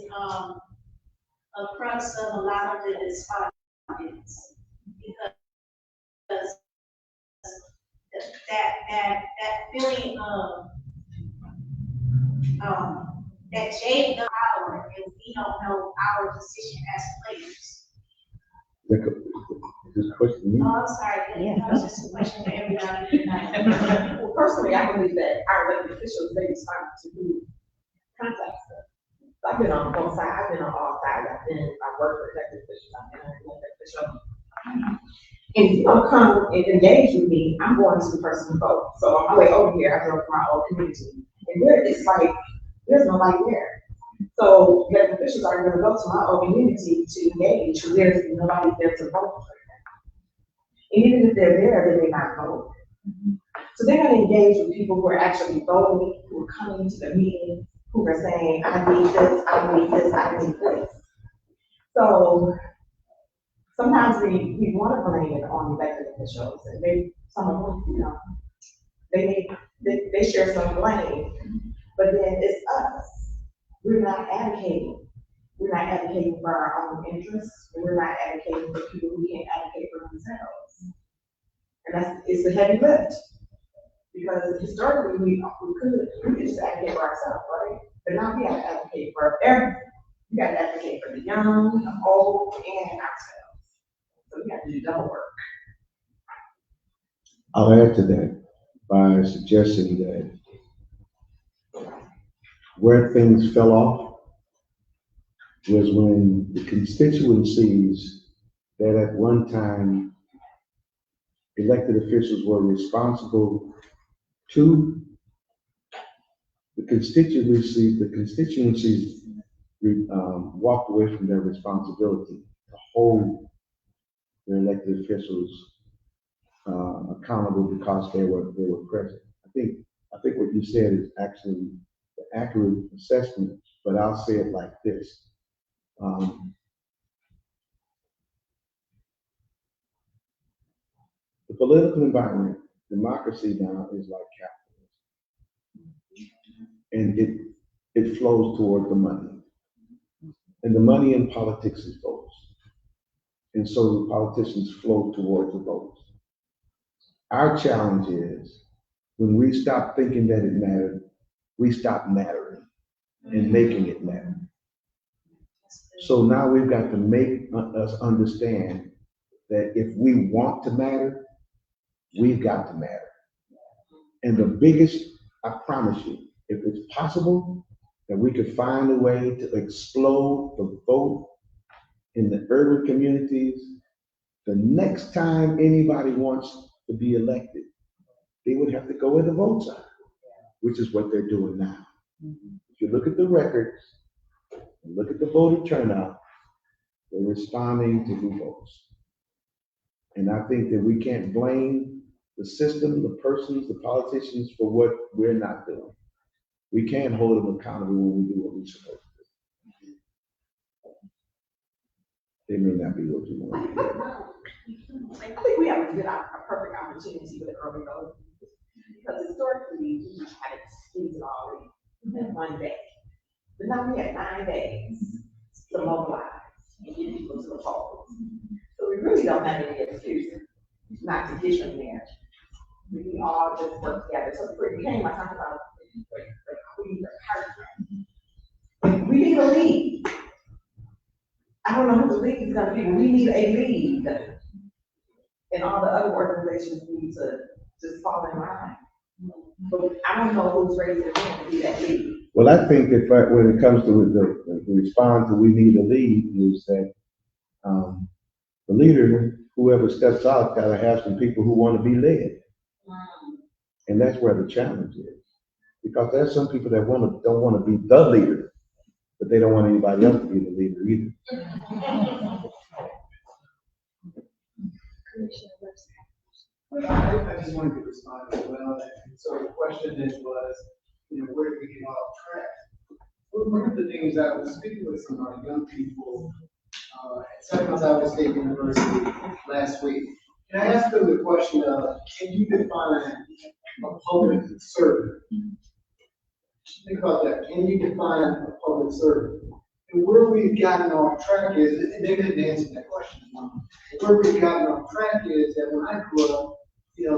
a crux of a lot of the dysfunctions. Because that feeling of, that Jay the power, and we don't know our position as players. Is this question me? Oh, I'm sorry, Yeah. that was just a question for everybody. Well, personally, I believe that our elected officials, they respond to who contacts them. I've been on both sides, I've been on all sides, I've worked for elected officials, I've been an elected official. And if you don't come and engage with me, I'm going to the person to vote. So on my way over here, I drove my own community. And there, it's like, there's nobody there. So elected officials are gonna go to my own community to engage, because there's nobody there to vote. And even if they're there, they may not vote. So they're gonna engage with people who are actually voting, who are coming to the meeting, who are saying, I need this, I need this, I need this. So sometimes we want to blame it on elected officials, and some of them, you know, they share some blame, but then it's us. We're not advocating. We're not advocating for our own interests. We're not advocating for people who can't advocate for themselves. And it's a heavy lift. Because historically, we could just advocate for ourselves, right? But now we have to advocate for everyone. We got to advocate for the young, the old, and ourselves. So we have to do double work. I'll add to that by suggesting that where things fell off was when the constituencies that at one time elected officials were responsible to the constituencies walked away from their responsibility to hold their elected officials accountable because they were present. I think what you said is actually the accurate assessment, but I'll say it like this. The political environment, democracy now is like capitalism. And it flows toward the money. And the money in politics is votes. And so the politicians flow towards the votes. Our challenge is when we stop thinking that it mattered, we stop mattering and making it matter. So now we've got to make us understand that if we want to matter, we've got to matter. And the biggest, I promise you, if it's possible that we could find a way to explode the vote in the urban communities, the next time anybody wants to be elected, they would have to go where the votes are, which is what they're doing now. If you look at the records, and look at the voter turnout, they're responding to who votes. And I think that we can't blame the system, the persons, the politicians for what we're not doing. We can't hold them accountable when we do what we're supposed to do. They may not be what you want. I think we have a perfect opportunity with early voting. Because historically, we had to squeeze it all in one day. But now we have 9 days to mobilize and get people to the polls. So we really don't have any excuse not to get them there. We can all just work together. So before you came, I talked about we need a lead. I don't know who the lead is gonna be, but we need a lead. And all the other organizations need to just fall in line. But I don't know who's raising their hand to be that leader. Well, I think that when it comes to the response that we need to lead is that, the leader, whoever steps out, gotta have some people who wanna be led. And that's where the challenge is. Because there's some people that don't wanna be the leader, but they don't want anybody else to be the leader either. I just wanted to respond as well. And so the question then was, where did we get off track? Well, one of the things I was speaking with some of our young people at Saginaw State University last week, and I asked them the question of, can you define a public servant? Think about that. Can you define a public servant? And where we've gotten off track is, and they didn't answer that question. Where we've gotten off track is that when I grew up,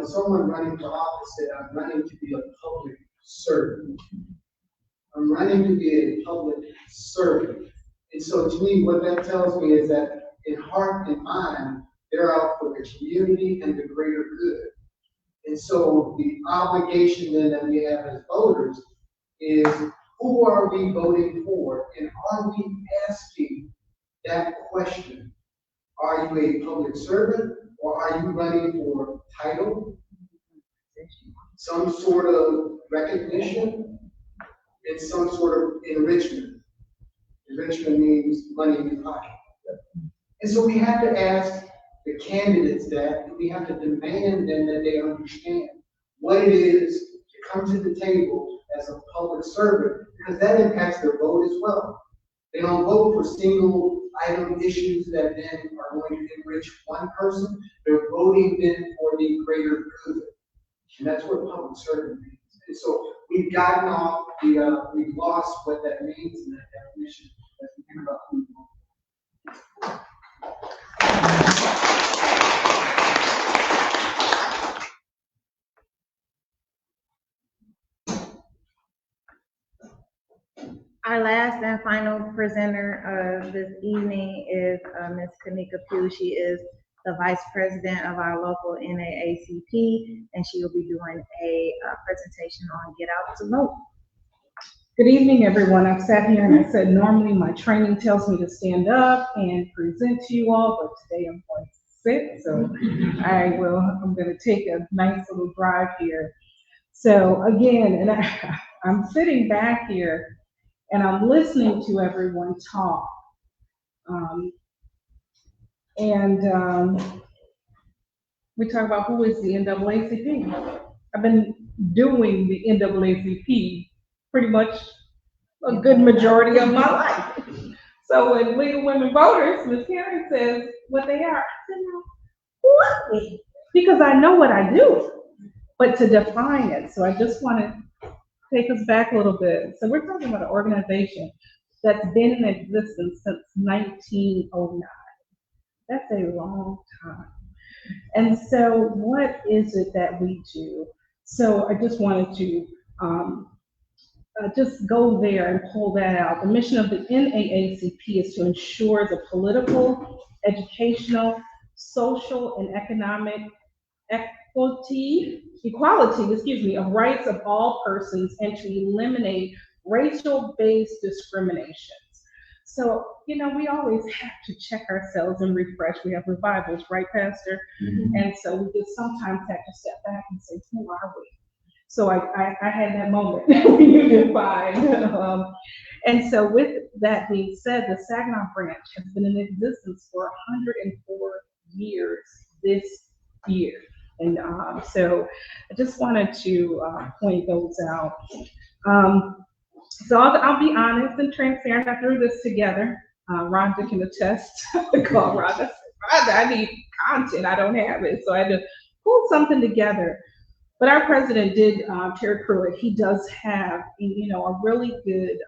someone running for office said, I'm running to be a public servant. I'm running to be a public servant. And so to me, what that tells me is that in heart and mind, they're out for the community and the greater good. And so the obligation then that we have as voters is, who are we voting for? And are we asking that question? Are you a public servant, or are you running for title, some sort of recognition, and some sort of enrichment? Enrichment means money in your pocket. And so we have to ask the candidates that, and we have to demand then that they understand what it is to come to the table as a public servant, because that impacts their vote as well. They don't vote for single item issues that then are going to enrich one person. They're voting then for the greater good. And that's what public servant means. And so we've gotten off we've lost what that means in that definition as we think about who we vote. Our last and final presenter of this evening is Ms. Canika Pugh. She is the Vice President of our local NAACP, and she will be doing a presentation on Get Out to Vote. Good evening, everyone. I've sat here and I said normally my training tells me to stand up and present to you all, but today I'm going to sit, so I'm going to take a nice little drive here. So again, and I'm sitting back here and I'm listening to everyone talk. We talk about who is the NAACP. I've been doing the NAACP pretty much a good majority of my life. So when League of Women Voters, Ms. Karen says what they are, I said, no, who are we? Because I know what I do, but to define it. So I just want to take us back a little bit. So we're talking about an organization that's been in existence since 1909. That's a long time. And so what is it that we do? So I just wanted to just go there and pull that out. The mission of the NAACP is to ensure the political, educational, social, and economic equality of rights of all persons, and to eliminate racial-based discriminations. So, we always have to check ourselves and refresh. We have revivals, right, Pastor? Mm-hmm. And so we just sometimes have to step back and say, who are we? So I had that moment when you defined. And so with that being said, the Saginaw branch has been in existence for 104 years this year. And so I just wanted to point those out. So I'll be honest and transparent. I threw this together. Rhonda can attest. I call Rhonda, I need content. I don't have it. So I had to pull something together. But our president did, Terry Pruitt, he does have, a really good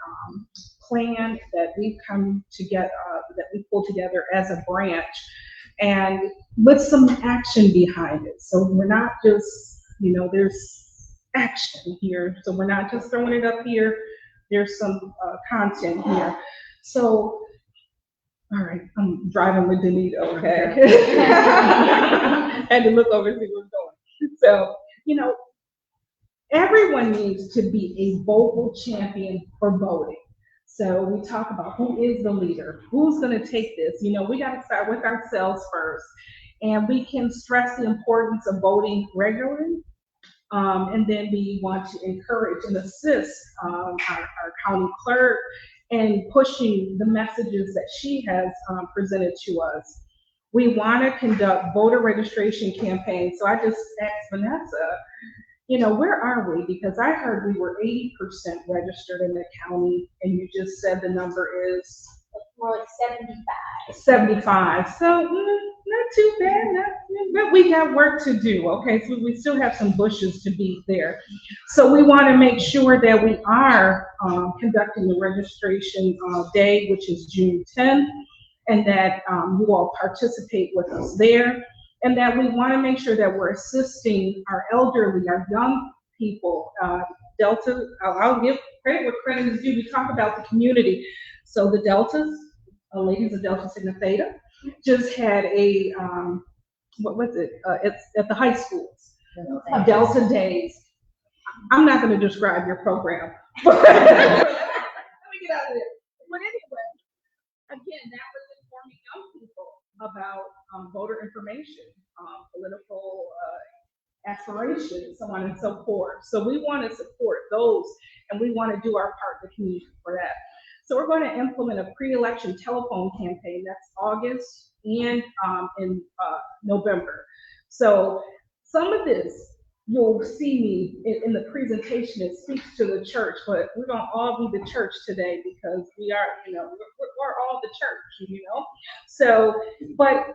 plan that we've come together, that we pulled together as a branch, and with some action behind it. So we're not just, there's action here. So we're not just throwing it up here. There's some content here. So, all right, I'm driving with Danita, okay? Had to look over and see what's going. So you know, everyone needs to be a vocal champion for voting. So we talk about who is the leader, who's going to take this. You know, we got to start with ourselves first, and we can stress the importance of voting regularly. And then we want to encourage and assist our county clerk in pushing the messages that she has presented to us. We want to conduct voter registration campaigns. So I just asked Vanessa, you know, where are we? Because I heard we were 80% registered in the county, and you just said the number is More like 75. 75. So not too bad, but we got work to do. Okay, so we still have some bushes to beat there. So we want to make sure that we are conducting the registration day, which is June 10th, and that you all participate with us there, and that we want to make sure that we're assisting our elderly, our young people. Delta, I'll give credit where credit is due. We talk about the community. So the Deltas, ladies of Delta Sigma Theta, just had a, what was it? It's at the high schools, Delta Days. I'm not going to describe your program. Let me get out of there. But anyway, again, that was informing young people about voter information, political aspirations, so on and so forth. So we want to support those, and we want to do our part in the community for that. So we're going to implement a pre-election telephone campaign. That's August and in November. So some of this, you'll see me in the presentation. It speaks to the church, but we're going to all be the church today because we are, you know, we're all the church, you know. So, but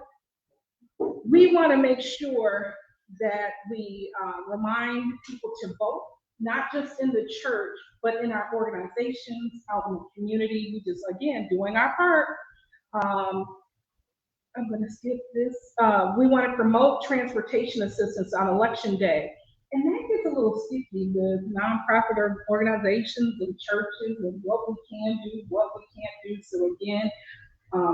we want to make sure that we remind people to vote, not just in the church, but in our organizations, out in the community. We just, again, doing our part. I'm going to skip this. We want to promote transportation assistance on election day. And that gets a little sticky with nonprofit organizations and churches and what we can do, what we can't do. So again,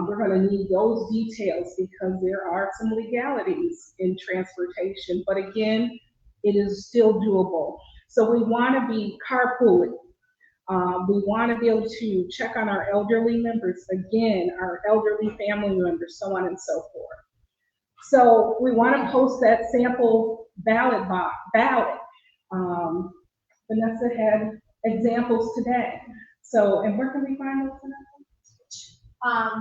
we're going to need those details because there are some legalities in transportation. But again, it is still doable. So we want to be carpooling. We want to be able to check on our elderly members, again, our elderly family members, so on and so forth. So we want to post that sample ballot. Vanessa had examples today. So, and where can we find those?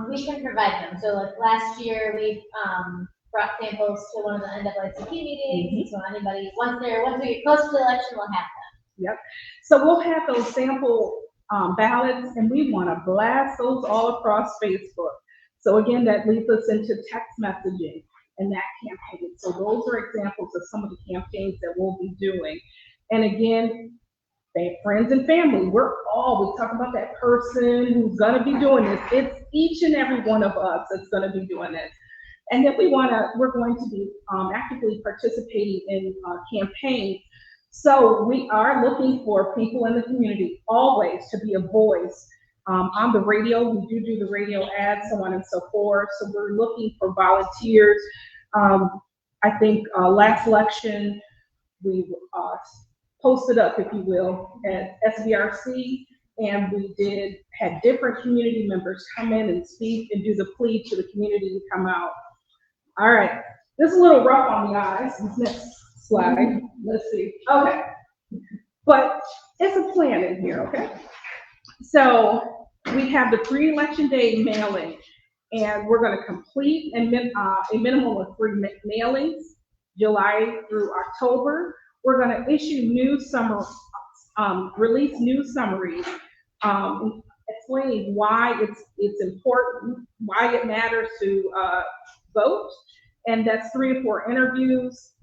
We can provide them. So like last year, we brought samples to one of the NAACP meetings. So anybody, once we get close to the election, we'll have them. Yep. So we'll have those sample ballots, and we want to blast those all across Facebook. So again, that leads us into text messaging and that campaign. So those are examples of some of the campaigns that we'll be doing. And again, friends and family, we talk about that person who's going to be doing this. It's each and every one of us that's going to be doing this. And then we're going to be actively participating in campaigns. So we are looking for people in the community always to be a voice. On the radio, we do the radio ads, so on and so forth. So we're looking for volunteers. I think last election, we posted up, if you will, at SBRC, and we had different community members come in and speak and do the plea to the community to come out. All right, this is a little rough on the eyes. This next slide, let's see. Okay, but it's a plan in here, okay? So we have the pre-election day mailing, and we're going to complete a minimum of 3 mailings, July through October. We're going to issue release news summaries, explaining why it's important, why it matters to vote, and that's 3 or 4 interviews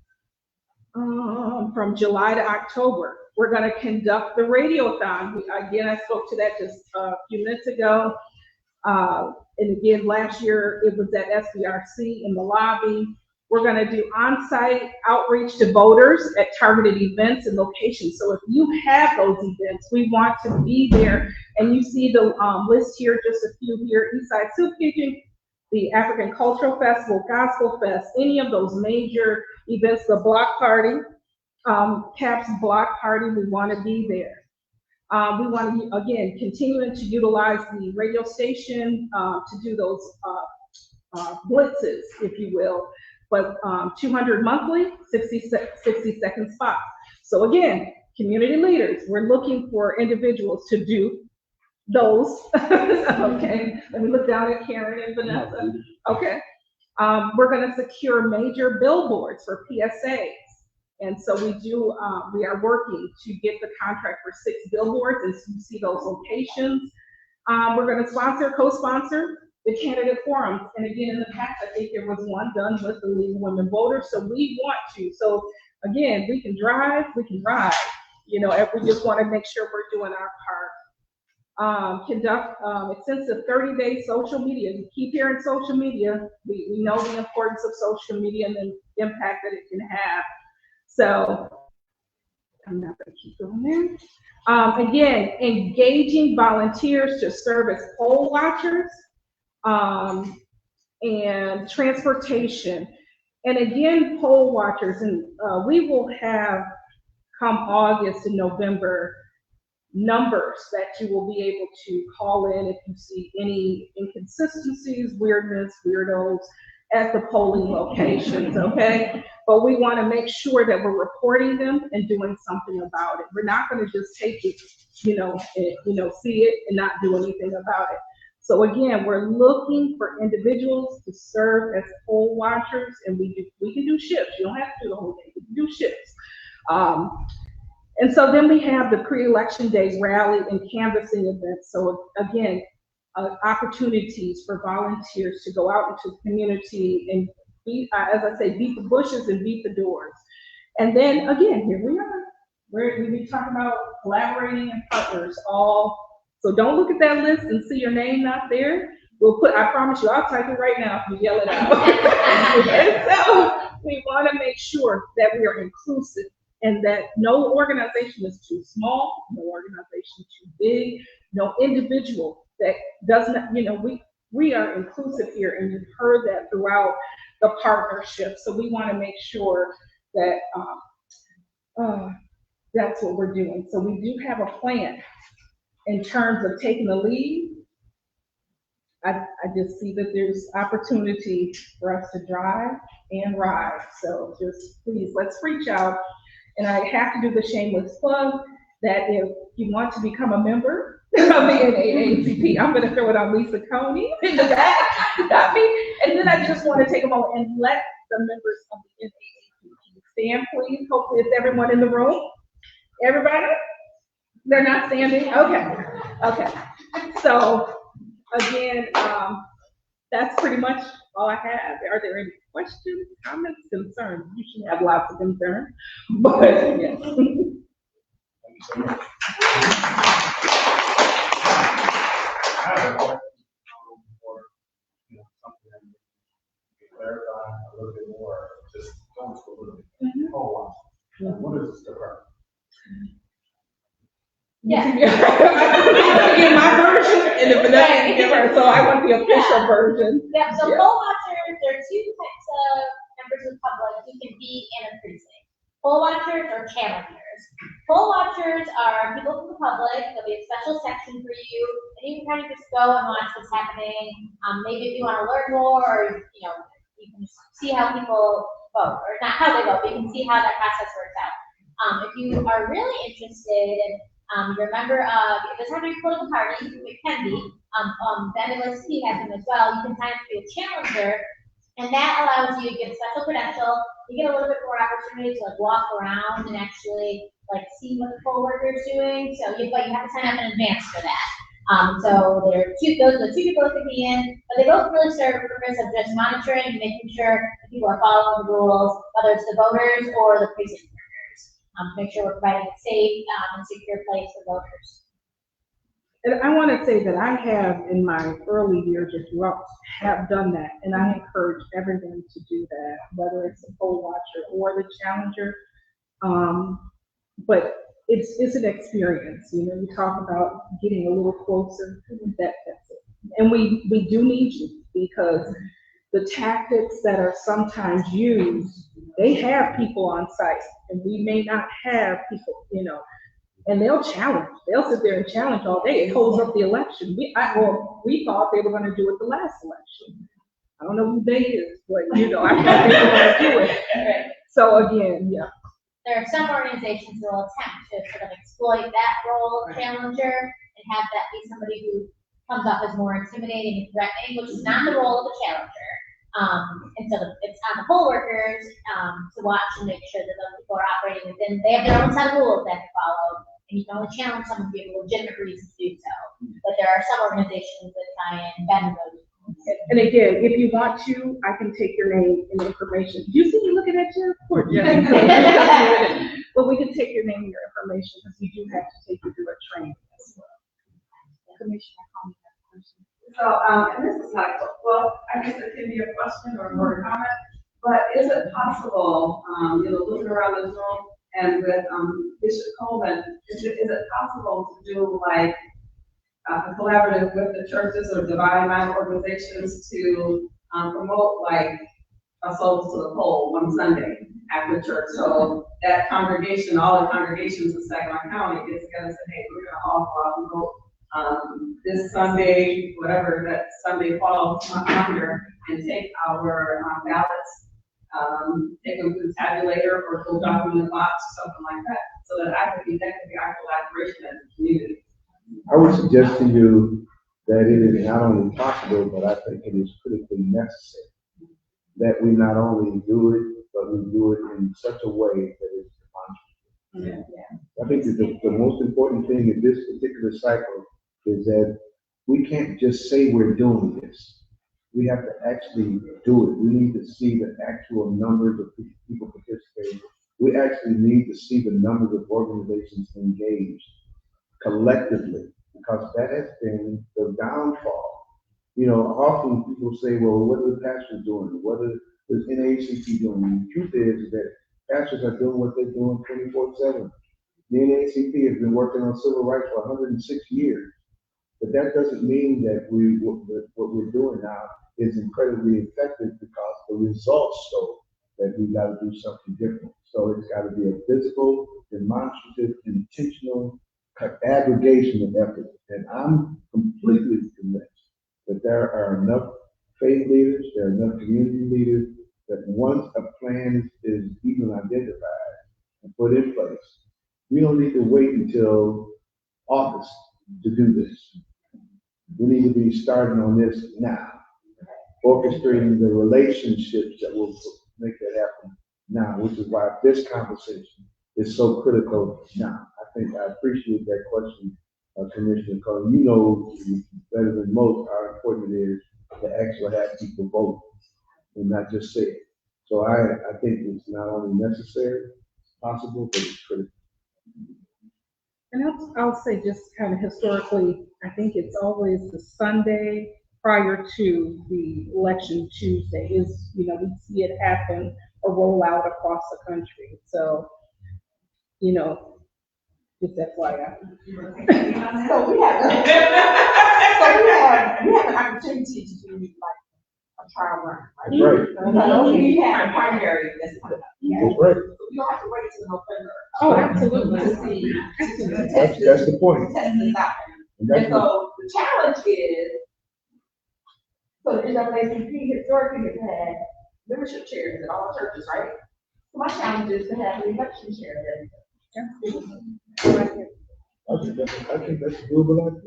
from July to October. We're going to conduct the radiothon. Again, I spoke to that just a few minutes ago. And again, last year it was at SBRC in the lobby. We're going to do on-site outreach to voters at targeted events and locations. So if you have those events, we want to be there. And you see the list here, just a few here: Eastside Soup Kitchen, the African Cultural Festival, Gospel Fest, any of those major events, the block party. CAPS block party, we want to be there. We want to, again, continuing to utilize the radio station to do those blitzes, if you will, but 200 monthly, 60-second spots. So again, community leaders, we're looking for individuals to do those. Okay, let me look down at Karen and Vanessa. Okay, we're going to secure major billboards for PSAs. And so we are working to get the contract for 6 billboards, and so you see those locations. We're going to co-sponsor the candidate forums. And again, in the past, I think there was one done with the League of Women Voters. So we want to. So again, we can drive, we can ride, and we just want to make sure we're doing our part. Conduct extensive 30-day social media. You keep hearing social media. We know the importance of social media and the impact that it can have. So I'm not going to keep going there. Again, engaging volunteers to serve as poll watchers and transportation. And again, poll watchers, and we will have come August and November numbers that you will be able to call in if you see any inconsistencies, weirdness, weirdos at the polling locations, okay? But we want to make sure that we're reporting them and doing something about it. We're not going to just take it, see it and not do anything about it. So again, we're looking for individuals to serve as poll watchers, and we can do shifts. You don't have to do the whole day. We can do shifts. And so then we have the pre-election day rally and canvassing events. So again, opportunities for volunteers to go out into the community and beat the bushes and beat the doors. And then again, here we are. We be talking about collaborating and partners all. So don't look at that list and see your name not there. I promise you, I'll type it right now if you yell it out. And so we want to make sure that we are inclusive and that no organization is too small, no organization too big, no individual that doesn't, we are inclusive here, and you've heard that throughout the partnership. So we want to make sure that that's what we're doing. So we do have a plan in terms of taking the lead. I just see that there's opportunity for us to drive and ride. So just please, let's reach out. And I have to do the shameless plug that if you want to become a member of the NAACP, I'm going to throw it on Lisa Coney in the back, not me. And then I just want to take a moment and let the members of the NAACP stand, please. Hopefully it's everyone in the room. Everybody? They're not standing? Okay. So again, that's pretty much all I have. Are there any questions, comments, concerns? You should have lots of concerns, but yes. Thank you so much. I have a question for something that you can clarify a little bit more, just going to a little bit. Oh, wow. What is the Clerk? Yeah. I'm get my version, and if Vanessa can give her, so I want the official version. Yeah, so poll watchers, there are 2 types of members of the public who can be in a precinct. Poll watchers or challengers. Poll watchers are people from the public. There'll be a special section for you, and you can kind of just go and watch what's happening. Maybe if you want to learn more, or you can just see how people vote, or not how they vote, but you can see how that process works out. If you are really interested in you're a member of, it doesn't have to be a political party, it can be. Vanessa has them as well. You can sign up to be a challenger, and that allows you to get a special credential. You get a little bit more opportunity to walk around and actually see what the poll worker is doing. So, but you have to sign up in advance for that. So those are the 2 people that can be in, but they both really serve the purpose of just monitoring and making sure that people are following the rules, whether it's the voters or the precinct workers. Make sure we're providing a safe and secure place for voters. And I want to say that I have, in my early years as well, have done that, and I encourage everyone to do that, whether it's a poll watcher or the challenger. But it's an experience. You talk about getting a little closer. That's it. And we do need you, because the tactics that are sometimes used, they have people on site, and we may not have people, and they'll challenge. They'll sit there and challenge all day. It holds up the election. We thought they were going to do it the last election. I don't know who they is, but I thought they were going to do it. So again, yeah. There are some organizations that will attempt to sort of exploit that role of challenger and have that be somebody who comes off as more intimidating and threatening, which is not the role of a challenger. And so it's on the poll workers to watch and make sure that those people are operating within, they have their own set of rules that to follow, and you can only challenge someone if you have a legitimate reason to do so. But there are some organizations that try and bend those. And again, if you want to, I can take your name and information. You see me looking at you? Poor Jeff. But we can take your name and your information because we do have to take you through a training as well. Commissioner, So, and this is not, well, I guess it can be a question or more a comment, but is it possible, looking around the room and with Bishop Coleman, is it possible to do like a collaborative with the churches or divine mind organizations to promote like a souls to the poll one Sunday after church? So that congregation, all the congregations in Saginaw County gets together and say, hey, we're gonna all go out and vote this Sunday, whatever that Sunday falls under, and take our ballots, take them to the tabulator or go drop them in the box or something like that, so that that could be our collaboration as a community. I would suggest to you that it is not only possible, but I think it is critically necessary that we not only do it, but we do it in such a way that is demonstrative. I think that the most important thing in this particular cycle is that we can't just say we're doing this. We have to actually do it. We need to see the actual numbers of people participating. We actually need to see the numbers of organizations engaged collectively, because that has been the downfall. Often people say, well, what are the pastors doing? What is NAACP doing? And the truth is that pastors are doing what they're doing 24/7. The NAACP has been working on civil rights for 106 years. But that doesn't mean that what we're doing now is incredibly effective, because the results show that we've got to do something different. So it's got to be a physical, demonstrative, intentional aggregation of effort. And I'm completely convinced that there are enough faith leaders, there are enough community leaders, that once a plan is even identified and put in place, we don't need to wait until August to do this. We need to be starting on this now, orchestrating the relationships that will make that happen now, which is why this conversation is so critical now. I appreciate that question, Commissioner Coleman. You know better than most how important it is to actually have people vote and not just say it. So I think it's not only necessary, it's possible, but it's critical. And I'll say just kind of historically, I think it's always the Sunday prior to the election Tuesday is, we see it happen or roll out across the country. So, just FYI. So we have an opportunity to do like a trial run, right? That's right. We have a primary this time. That's right. You don't have to wait till November. Oh, absolutely. To see, That's the point. test this out. And And that's so the challenge is, so the NAACP historically has had membership chairs at all churches, right? So my challenge is to have an election chair there. I think that's doable.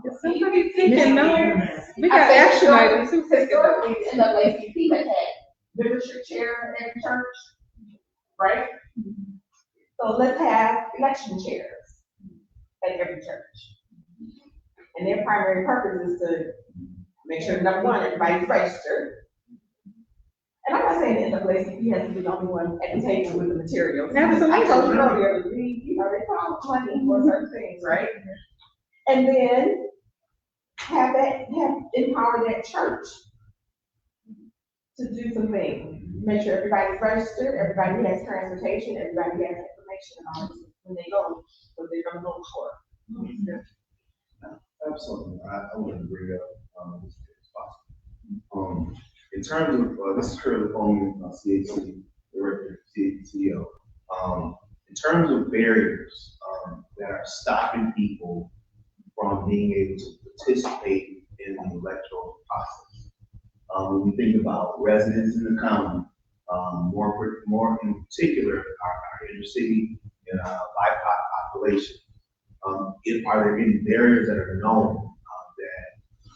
Is somebody taking notes? We got action items. Who's taking notes? Historically, the NAACP has had membership chairs in every church, right? So let's have election chairs at every church. And their primary purpose is to make sure, number one, everybody's registered. And I'm not saying that the NAACP has to be the only one at the table with the materials. Absolutely. I told you earlier, they call money for certain things, right? And then empower that church to do some things. Make sure everybody's registered, everybody has transportation, everybody has information on when they go, what they're gonna vote for. Absolutely. I wouldn't bring up this as possible. In terms of, this is Hurley, Coleman, CAC, Director, CEO. In terms of barriers, that are stopping people from being able to participate in the electoral process. When we think about residents in the county, more in particular, our inner city and BIPOC population, are there any barriers that are known that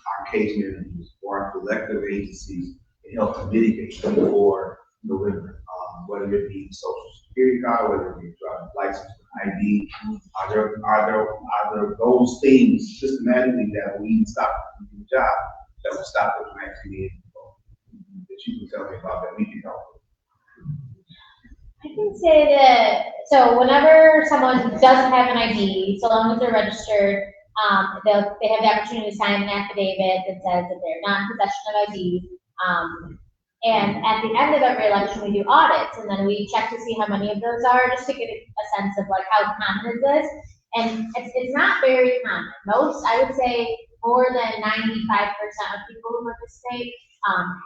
our case managers or our collective agencies can help to mitigate before November? Whether it be social security card, whether it be driver's license, ID, are there those things systematically that we need to stop the job that will stop them from actually being involved? That you can tell me about that we can help with? I can say that, so whenever someone does have an ID, so long as they're registered, they have the opportunity to sign an affidavit that says that they're not in possession of ID. And at the end of every election, we do audits, and then we check to see how many of those are, just to get a sense of like how common is this. And it's not very common. Most, I would say, more than 95% of people who participate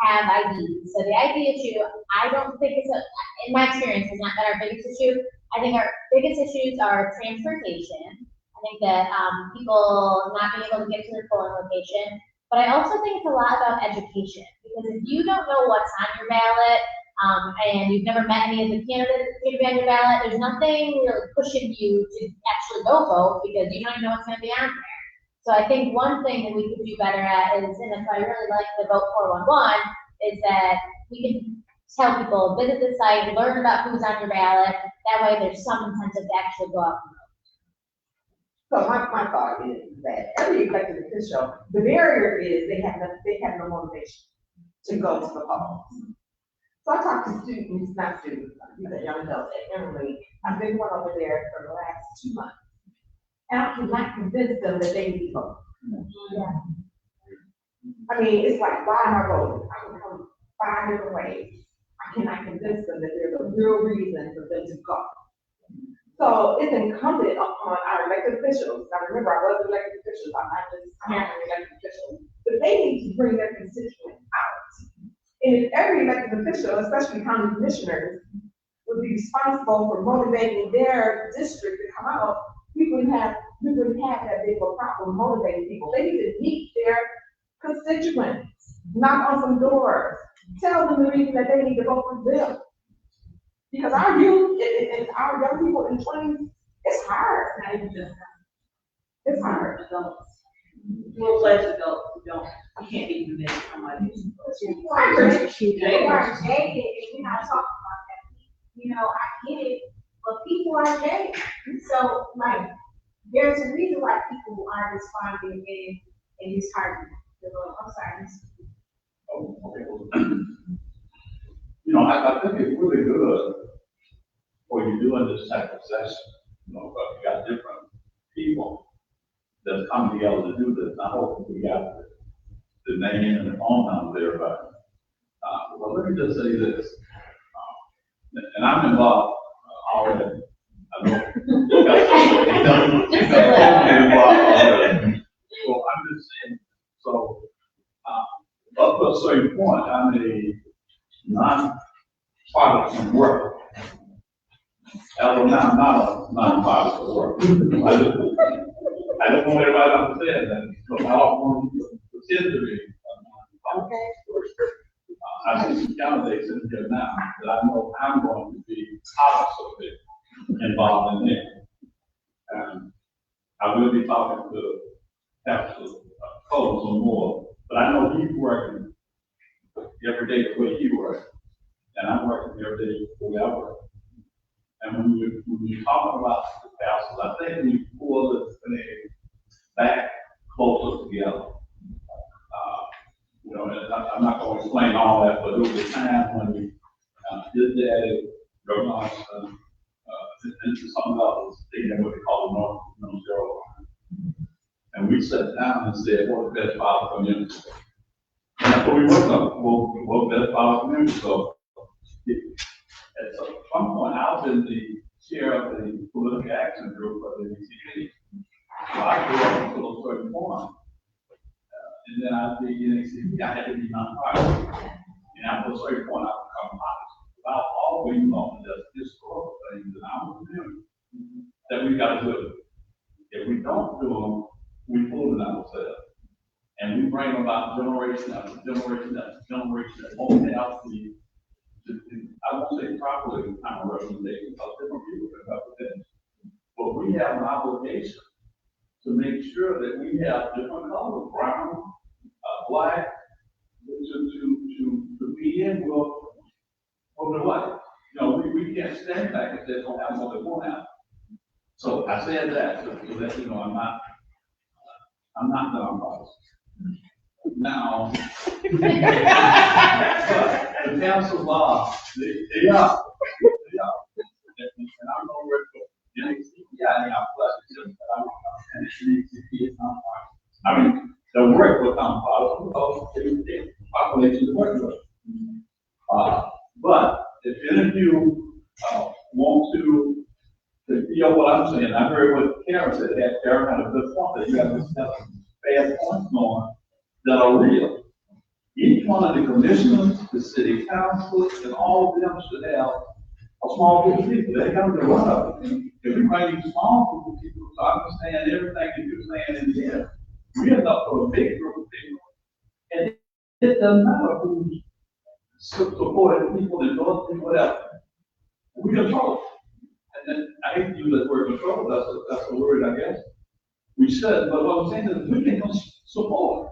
have ID. So the ID issue, I don't think in my experience, has not been our biggest issue. I think our biggest issues are transportation. I think that people not being able to get to their polling location. But I also think it's a lot about education, because if you don't know what's on your ballot, and you've never met any of the candidates that are going to be on your ballot, there's nothing really pushing you to actually go vote, because you don't even know what's going to be on there. So I think one thing that we could do better at is, and if I really like the Vote 411, is that we can tell people, visit the site, learn about who's on your ballot. That way there's some incentive to actually go out and vote. So my thought is that every elected official, the barrier is they have no motivation to go to the polls. So I talk to students, not students, these are young adults at Emily. I've been going over there for the last 2 months. And I cannot convince them that they need to vote. Yeah. I mean, it's like, why am I voting? I can come 5 different ways. I cannot convince them that there's a real reason for them to go. So it's incumbent upon our elected officials. Now remember, I was elected officials, I'm not just elected officials, but they need to bring their constituents out. And if every elected official, especially county commissioners, would be responsible for motivating their district to come out, we wouldn't have that big of a problem motivating people. They need to meet their constituents, knock on some doors, tell them the reason that they need to vote for them. Because our youth and our young people in 20s, it's hard. It's hard. We'll let adults who can't be convinced from my age. I agree. They are jaded, and we're not talking about that. You know, I get it, but people are jaded. So, like, there's a reason why people are responding in this heartbeat. I'm sorry. You know, I think it's really good for you doing this type of session. You know, but you got different people that's come together to do this. I hope we got the name and the phone number there, but let me just say this, and I'm involved already. I know. So I'm just saying. So up to a certain point, I'm a non-partisan worker. Although now I'm not a non-partisan worker. I don't want everybody to understand that, because I don't want to pretend to be a non-partisan worker. I see some candidates in here now that I know I'm going to be obviously involved in it. And I will be talking to Pastor Coleman some more, but I know he's working every day the way he works, and I'm working every day the way I work. And when you talk about the pastors, I think we pull this thing back closer together. You know, and I'm not going to explain all that, but there was a time when we his daddy, Vermont, into something else, they had what they call the North Carolina. And we sat down and said, what the best for community? And that's what we worked on, what best for community. So at some point, I was in the chair of the political action group of the NAACP. So I grew up until a certain point and then I did NAACP, I had to be nonpartisan. And after a certain point, I become partisan. I've always known that there's historical things that I was doing that we got to do. If we don't do them, we fool ourselves. And we bring about generation after generation after generation that won't have I won't say properly kind of representation, because different people can represent. But we have an obligation to make sure that we have different colors, brown, black, to be in with the white. You know, we can't stand back and say, don't have what they won't have. So I said that to let you know I'm not nonpartisan. Now, but the council law, they are. And I'm going to work with NAACP, I mean, the work with nonpartisan because the population is working with. But if any of you want to feel what I'm saying, I heard what Karen said, that Karen had a good point, that you have to have bad points on that are real. Each one of the commissioners, the city council, and all of them should have a small group of people. They come to run up. If we bring these small group of people to understand everything that you're saying in the end, we end up with a big group of people. And it doesn't matter who's supporting people and doing whatever. We control it. And then I hate to use that word control, that's the word, I guess. We should, but what I'm saying is we can support.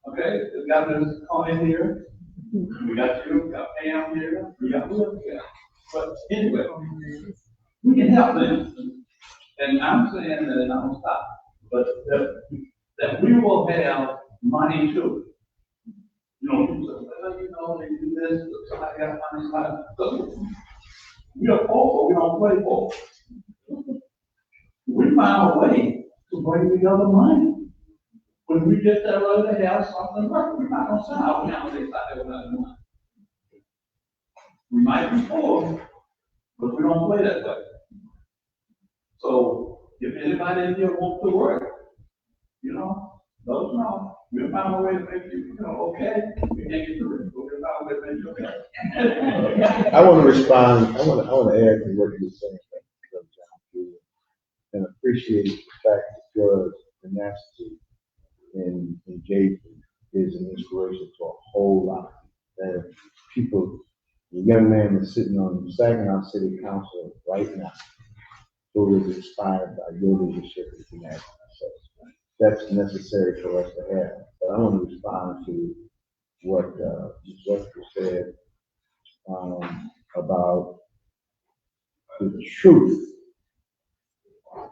Okay, we got this Coleman here, we got you, we got Pam here, we got Will here. But anyway, we can help them. And I'm saying that, and I don't stop, but that we will have money too. You know, people say, well, you know, they do this, somebody got money, somebody. We are poor, we don't play poor. We found a way to bring together money. When we get that way to have something work, we're not going to sell out now. They thought they were not doing. We might be poor, but we don't play that way. So if anybody in here wants to work, you know, let us know. We'll find a way to make you, okay. We can't get through it, but we'll find a way to make you okay. I want to respond. I want to add to what you're saying, and appreciate the fact that your tenacity in engagement is an inspiration to a whole lot of people. The young man is sitting on the Saginaw City Council right now, who is inspired by your leadership and tenacity. So that's necessary for us to have. But I want to respond to what Ms. Webster said about the truth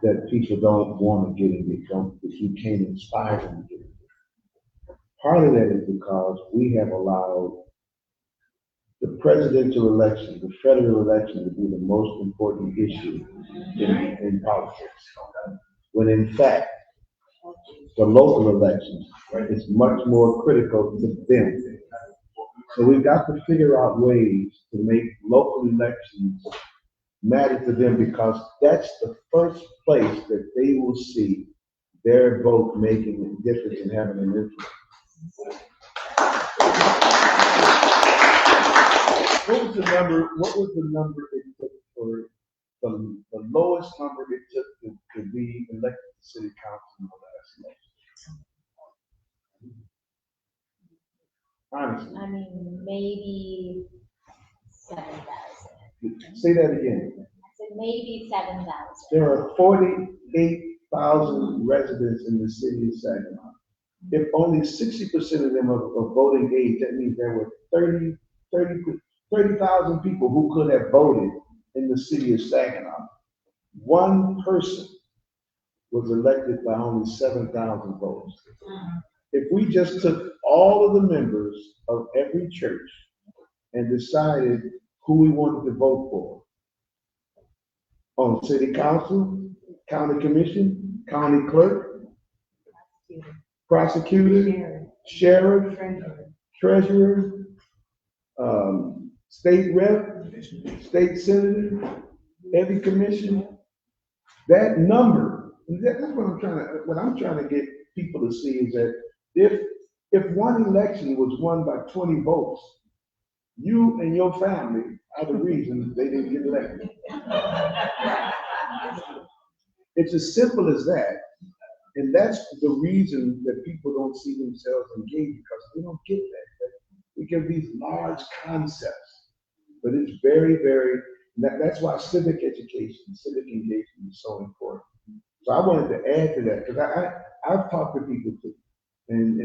that people don't want to get in, if you can't inspire them to get in. Part of that is because we have allowed the presidential election, the federal election, to be the most important issue in politics. When in fact, the local elections is much more critical to them. So we've got to figure out ways to make local elections matter to them, because that's the first place that they will see their vote making a difference and having an influence. What was the number it took for the lowest number it took to be elected to city council in the last election? Honestly. I mean, maybe 7,000. Say that again. I said maybe 7,000. There are 48,000 residents in the city of Saginaw. If only 60% of them are voting age, that means there were 30,000 people who could have voted in the city of Saginaw. One person was elected by only 7,000 votes. If we just took all of the members of every church and decided who we wanted to vote for on city council, county commission, county clerk, prosecutor, sheriff, treasurer, state rep, state senator, every commission, that number, that's what I'm trying to get people to see, is that If one election was won by 20 votes, you and your family are the reason they didn't get elected. It's as simple as that. And that's the reason that people don't see themselves engaged, because they don't get that. We give these large concepts, but it's very, very, that's why civic education, civic engagement is so important. So I wanted to add to that, because I've talked to people too, and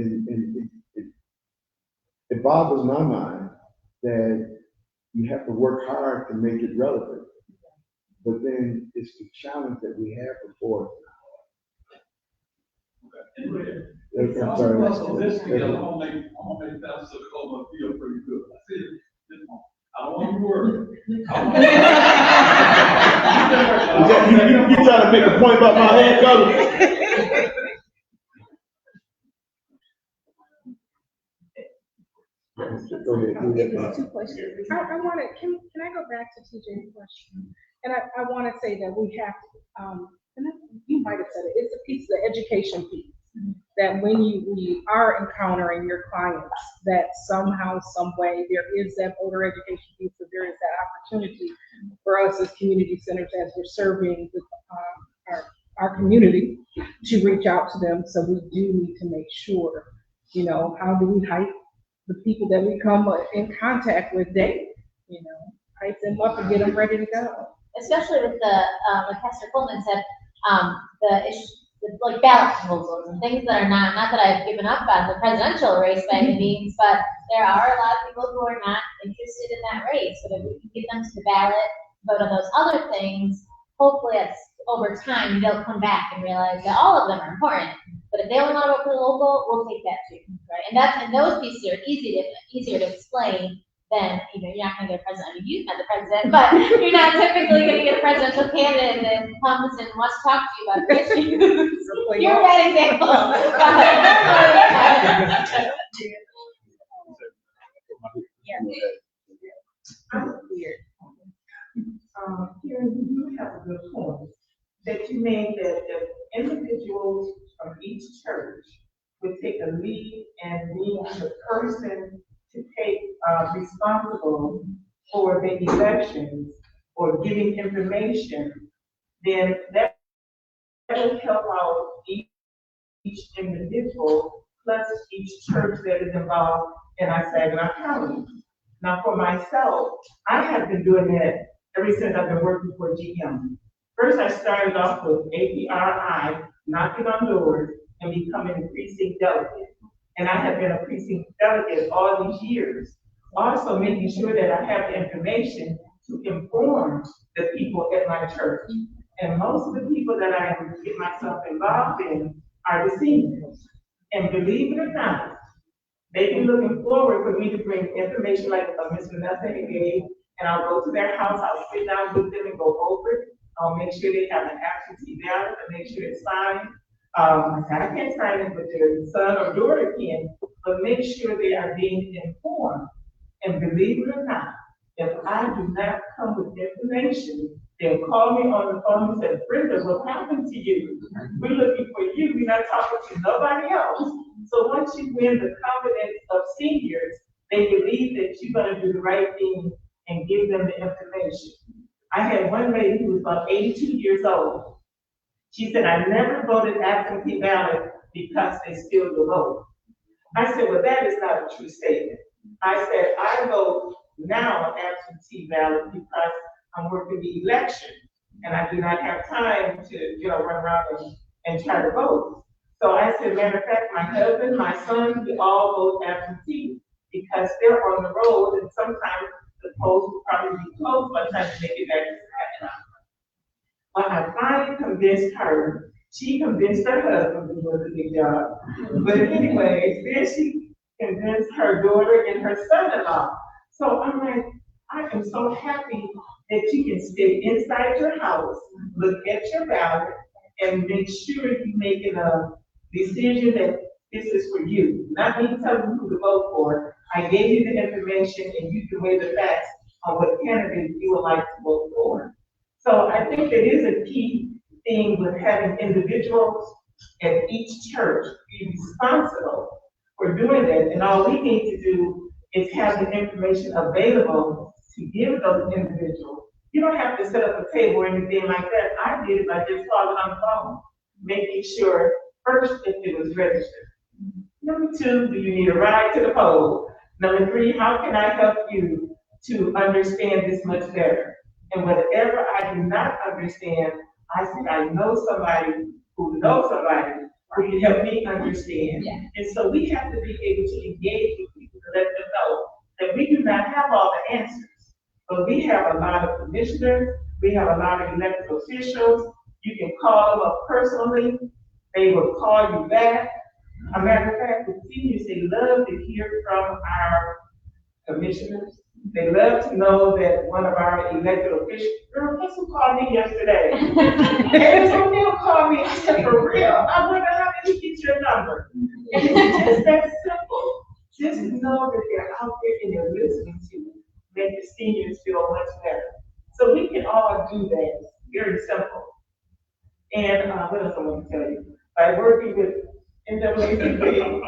it boggles my mind that you have to work hard to make it relevant, but then it's the challenge that we have before us. Anyway, I'm I'm sorry. gonna make Pastor Coleman feel pretty good. I see it. I don't want you to worry. You trying to make a point about my hair color? Go ahead. Two questions. I want to, can I go back to TJ's question? And I want to say that we have, you might have said it, it's a piece, the education piece. That when we are encountering your clients, that somehow, some way, there is that voter education piece, that there is that opportunity for us as community centers, as we're serving our community, to reach out to them. So we do need to make sure, how do we hype the people that we come in contact with daily, hype them up and get them ready to go. Especially with the, like Pastor Coleman said, the issue, like ballot proposals and things that are not that I've given up on the presidential race by any means, but there are a lot of people who are not interested in that race. But if we can get them to the ballot, vote on those other things, hopefully over time they'll come back and realize that all of them are important. But if they only want to vote for the local, we'll take that too, right? And those pieces are easier to explain than, you're not going to get a president. I mean, you've met the president, but you're not typically going to get a presidential candidate that comes and wants to talk to you about issues. You're a bad example. Here you have a good point that you made, that if individuals from each church would take a lead and be the person to take responsible for the elections or giving information, then that would help out each individual plus each church that is involved in our Saginaw County. Now, for myself, I have been doing that ever since I've been working for GM. First, I started off with APRI, knocking on doors and becoming a precinct delegate. And I have been a precinct delegate all these years. Also making sure that I have the information to inform the people at my church. And most of the people that I get myself involved in are the seniors. And believe it or not, they've been looking forward for me to bring information like Ms. Vanessa gave, and I'll go to their house, I'll sit down with them and go over it. I'll make sure they have an absentee ballot and make sure it's signed. I can't sign it, but their son or daughter can, but make sure they are being informed. And believe it or not, if I do not come with information, they'll call me on the phone and say, Brenda, what happened to you? We're looking for you, we're not talking to nobody else. So once you win the confidence of seniors, they believe that you're gonna do the right thing and give them the information. I had one lady who was about 82 years old. She said, I never voted absentee ballot because they steal the vote. I said, well, that is not a true statement. I said, I vote now absentee ballot because I'm working the election and I do not have time to, run around and try to vote. So I said, matter of fact, my husband, my son, we all vote absentee because they're on the road and sometimes the polls will probably be closed by the time to make it back to Saginaw. When I finally convinced her, she convinced her husband to do a good job. But anyways, then she convinced her daughter and her son-in-law. So I'm like, I am so happy that you can stay inside your house, look at your ballot, and make sure you're making a decision that this is for you. Not me telling you who to vote for. I gave you the information and you can weigh the facts on what candidate you would like to vote for. So I think it is a key thing with having individuals at each church be responsible for doing that, and all we need to do is have the information available to give those individuals. You don't have to set up a table or anything like that. I did it by just calling on the phone, making sure first if it was registered. Number two, do you need a ride to the poll? Number three, how can I help you to understand this much better? And whatever I do not understand, I said, I know somebody who knows somebody who can help me understand. Yeah. And so we have to be able to engage with people to let them know that we do not have all the answers, but we have a lot of commissioners, we have a lot of elected officials. You can call them up personally, they will call you back. A matter of fact, the seniors, they love to hear from our commissioners. They love to know that one of our elected officials, girl, guess who called me yesterday? And Antonio called me and said, for real, I wonder how did he get your number? And it's just that simple. Just to know that they're out there and they're listening to you, make the seniors feel much better. So we can all do that, very simple. And what else I want to tell you? By working with NAACP,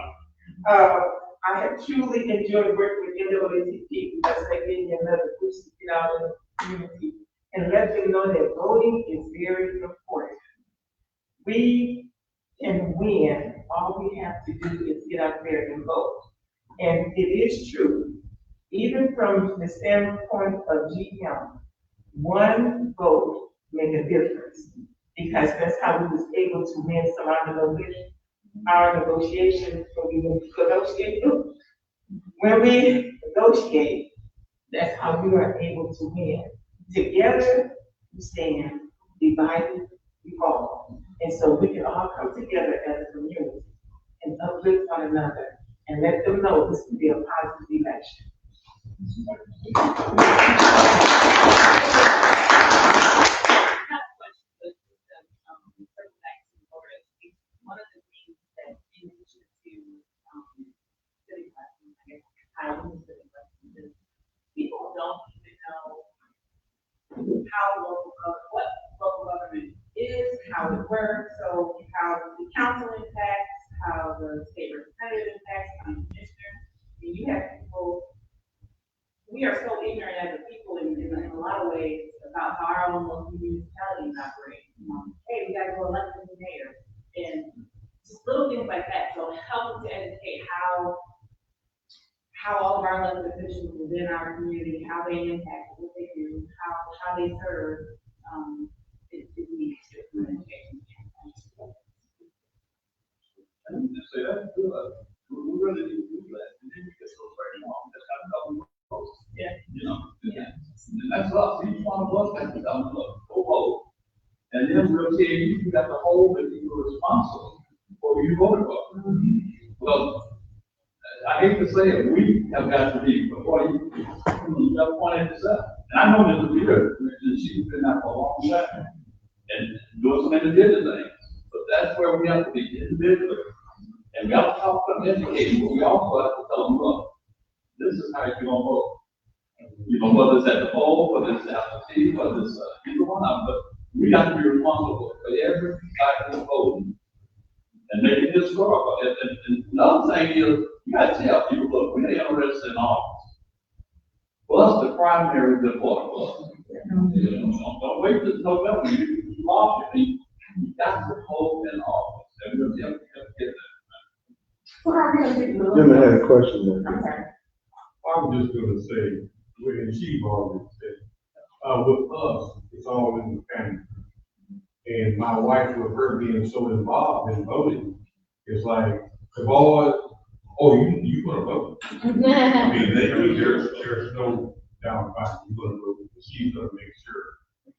I have truly enjoyed working with NAACP because they gave me another push to get out in the community and let them know that voting is very important. We can win. All we have to do is get out there and vote. And it is true, even from the standpoint of GM, one vote made a difference because that's how we was able to win some of our negotiations when we negotiate, that's how we are able to win. Together, we stand, divided, we fall. And so we can all come together as a community and uplift one another and let them know this can be a positive election. One of the things that in addition to city elections, I guess, how we city elections is people don't even know how what local government is, how it works, so how the council impacts, how the state representative impacts, how the commissioner. I mean, you have people, we are so ignorant as a people in a lot of ways about how our own local municipalities operate. Hey, we gotta go elect the mayor. And just little things like that. So helping to educate how all of our elected officials within our community, how they impact, what they do, how they serve, it needs to be education. I need to say that's good. We really need to do that. And then we get so very long. That's how government goes. Yeah. You know, yeah. And that's us. Each one of us has to come look, go vote. And then we'll tell you, you got to hold it, you're responsible for who you voted for. Well, I hate to say it, we have got to be before you have pointed this out. And I know Mr. Peter, she's been out for a long time and doing some individual things. But that's where we have to be individual. And we have to talk to them, educate, but we also have to tell them, look, this is how you're going to vote. You know, whether it's at the poll, whether it's absentee, whether it's either one of them, but we got to be responsible for every cycle of voting and make it historical. And another thing is, you got to tell people, look, we're interested in office. Well, that's the primary is important for us. You know, don't wait till November. You lost your people. You got to hold in office. And we'll have to get that. Jim had a question there. Okay. I'm just gonna say, when she already said, with us, it's all in the family. And my wife, with her being so involved in voting, it's like, the boys, oh, you gonna vote. I mean, there's no doubt about it, you're gonna vote, but she's gonna make sure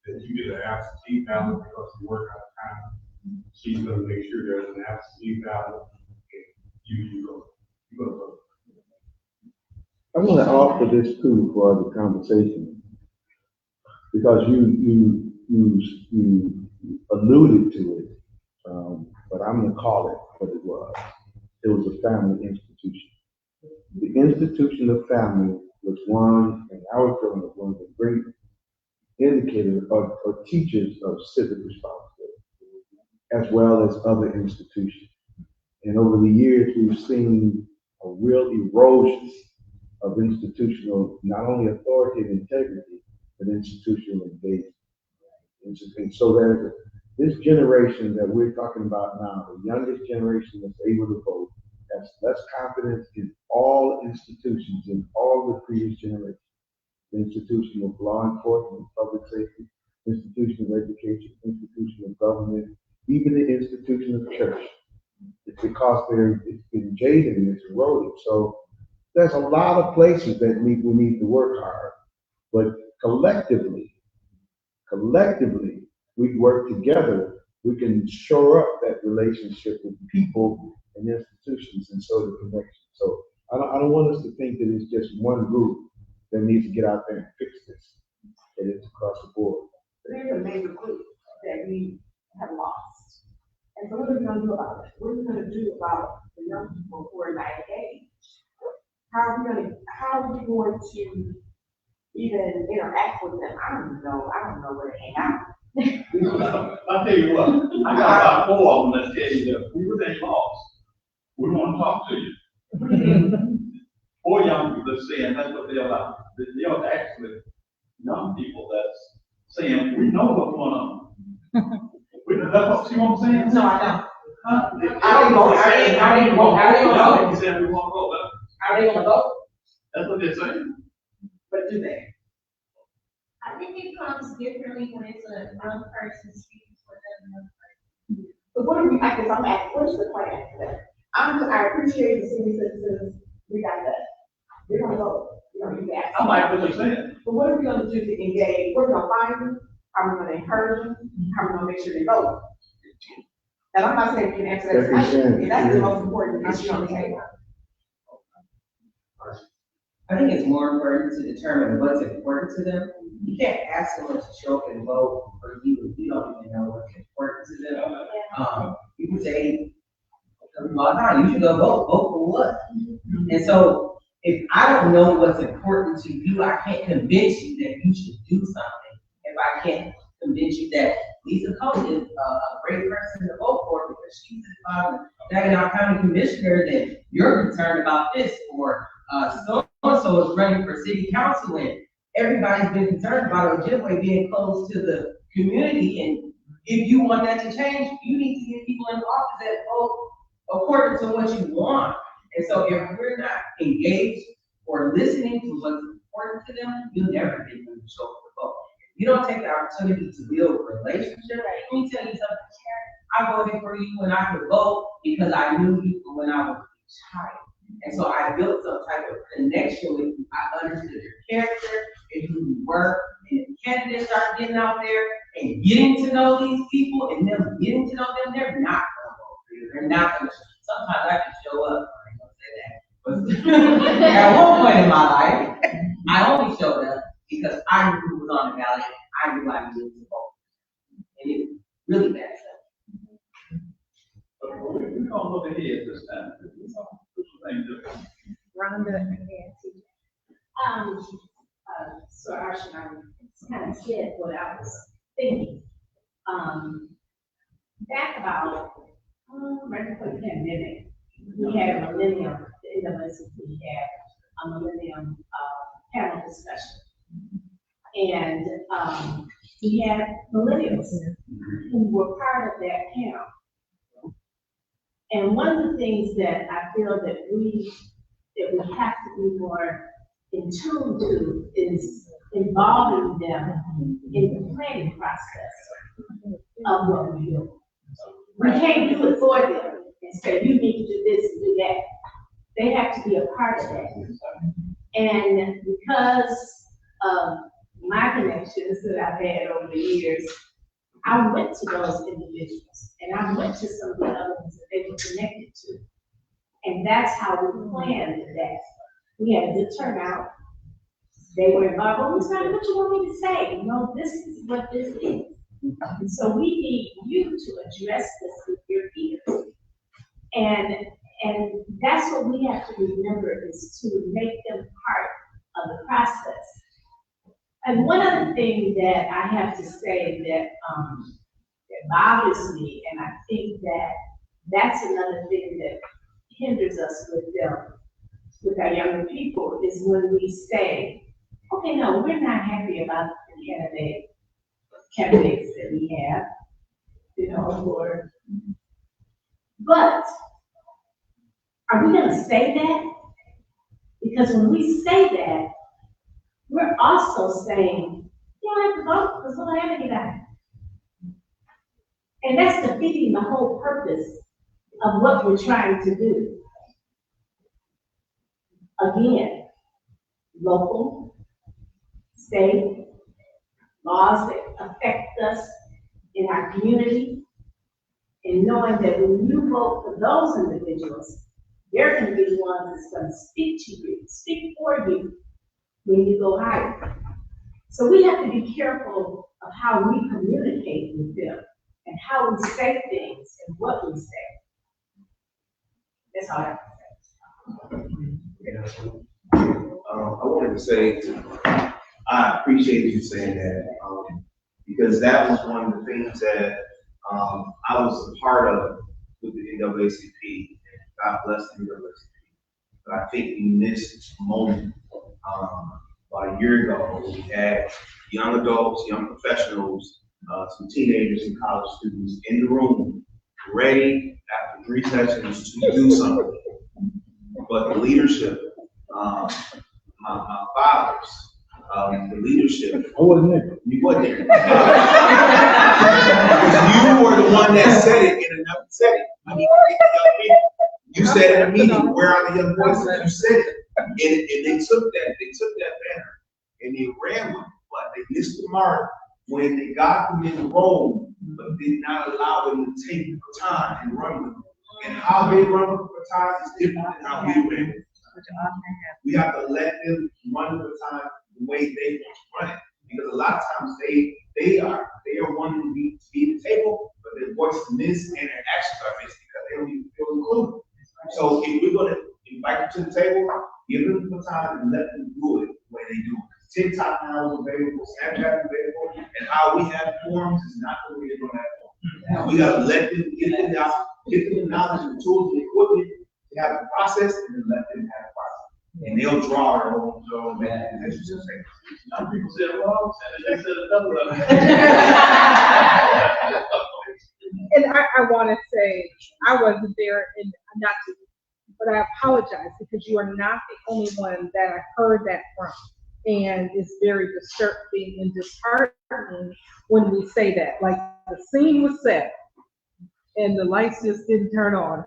that you get an absentee ballot because you work out of time. She's gonna make sure there's an absentee ballot, and you gonna vote. I want to offer this too for the conversation, because you alluded to it, but I'm gonna call it what it was. It was a family institution. The institution of family was one, and our children was one of the great indicators or teachers of civic responsibility, as well as other institutions. And over the years, we've seen a real erosion of institutional, not only authority and integrity, but institutional engagement. And so there's this generation that we're talking about now, the youngest generation that's able to vote, has less confidence in all institutions, in all the previous generations. The institution of law enforcement, public safety, institution of education, institution of government, even the institution of the church. It's because it's been jaded and it's eroded. So there's a lot of places that we need to work hard, but collectively, we work together, we can shore up that relationship with people and institutions and so the connection. So I don't want us to think that it's just one group that needs to get out there and fix this. And it's across the board. There's a major group that we have lost. And so what are we gonna do about it? What are we gonna do about the young people who are not engaged? How are we going to even interact with them? I don't know where to hang out. I'll tell you what, I got about 4 of them that tell you that we were lost. We want to talk to you. 4 young people that's saying that's what they're like. They're actually young people that's saying, we know what's going on. That's what you want to say? No, I don't. Huh? I didn't vote. I didn't vote. I didn't vote. You said we want to vote. Are they gonna vote? That's what they're saying. But do they? I think it comes differently when it's a young person speaking for another person. But what are we, I guess I'm asking, what is the plan for that? I appreciate the senior citizens, we got that. We're gonna vote, you know, you can ask. I like what you're saying. But what are we gonna do to engage? We're gonna find them, how are we gonna encourage them, how are we gonna make sure they vote? And I'm not saying we can answer that question, and that's the most important issue on the table. I think it's more important to determine what's important to them. You can't ask someone to show up and vote for you if you don't even know what's important to them. You can say, you should go vote for what? And so if I don't know what's important to you, I can't convince you that you should do something. If I can't convince you that Lisa Cole is a great person to vote for because she's the Saginaw County Commissioner, then you're concerned about this, or so-and-so is running for city council, and everybody's been concerned about Ojibwe being close to the community, and if you want that to change, you need to get people in office that vote according to what you want. And so if we're not engaged or listening to what's important to them, you'll never get them to show up to vote. If you don't take the opportunity to build a relationship, let me tell you something, Karen, I voted for you when I could vote because I knew you from when I was a child. And so I built some type of connection with you. I understood your character and who you were. And if candidates start getting out there and getting to know these people and them getting to know them, they're not going to vote for you. They're not going to. Sometimes I can show up. I ain't going to say that. But at one point in my life, I only showed up because I knew who was on the ballot. I knew I needed to vote. And it's really bad stuff. We're gonna look ahead this time. Rhonda and So actually, I kind of said what I was thinking. Back about, right before the pandemic, we had a millennium, the NAACP had a millennium, panel discussion. And, we had millennials who were part of that panel. And one of the things that I feel that we have to be more in tune to is involving them in the planning process of what we do. We can't do it for them and say, you need to do this and do that. They have to be a part of that. And because of my connections that I've had over the years, I went to those individuals and I went to some of the other ones that they were connected to. And that's how we planned that. We had a good turnout. They were involved, well, Ms. Rhonda, what you want me to say? No, this is what this is. And so we need you to address this with your peers. And that's what we have to remember, is to make them part of the process. And one other thing that I have to say that bothers me, and I think that that's another thing that hinders us with them, with our younger people is when we say, okay, no, we're not happy about the candidates that we have, or, but are we gonna say that? Because when we say that, we're also saying, you don't have to vote, because we'll have anybody. And that's defeating the whole purpose of what we're trying to do. Again, local, state, laws that affect us in our community, and knowing that when you vote for those individuals, they're going to be the ones that's going to speak to you, speak for you when you go higher. So we have to be careful of how we communicate with them and how we say things and what we say. That's all I have to say. I wanted to say, I appreciate you saying that, because that was one of the things that I was a part of with the NAACP. God bless the NAACP. But I think we missed a moment about a year ago when we had young adults, young professionals, some teenagers and college students in the room, ready after 3 sessions to do something. But the leadership, my fathers, the leadership. I wasn't there. You wasn't there. You were the one that said it in another setting. I mean, you said in a meeting, where are the young voices? You said it. And they took that banner and they ran with it, but they missed the mark when they got them in the role, but did not allow them to take the baton and run with it. And how they run with the baton is different than how we ran it. We have to let them run the baton the way they want to run it, because a lot of times they are wanting to be at the table, but their voices miss and their actions are missed because they don't even feel included. So if we're going to invite them to the table, give them the baton and let them do it the way they do it. TikTok now is available, Snapchat is available, and how we have forums is not the way they're going to have forums. We got to let them get them the knowledge and the tools and the equipment to have the process, and then let them have the process. And they'll draw their own method. Some people said, well, they said a couple of them. And I want to say, I wasn't there, and not to, but I apologize, because you are not the only one that I heard that from. And it's very disturbing and disheartening when we say that. Like, the scene was set, and the lights just didn't turn on,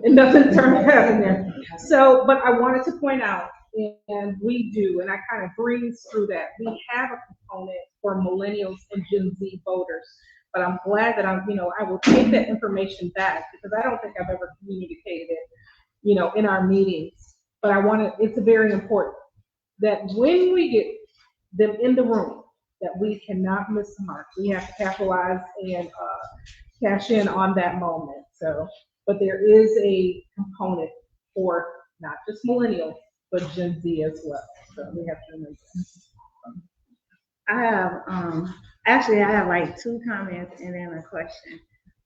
and nothing turned out in there. So, but I wanted to point out, and we do, and I kind of breezed through that, we have a component for millennials and Gen Z voters. But I'm glad that I will take that information back, because I don't think I've ever communicated it, in our meetings. But it's very important that when we get them in the room, that we cannot miss the mark. We have to capitalize and cash in on that moment. So, but there is a component for not just millennials, but Gen Z as well. So we have to remember. I have like 2 comments and then a question.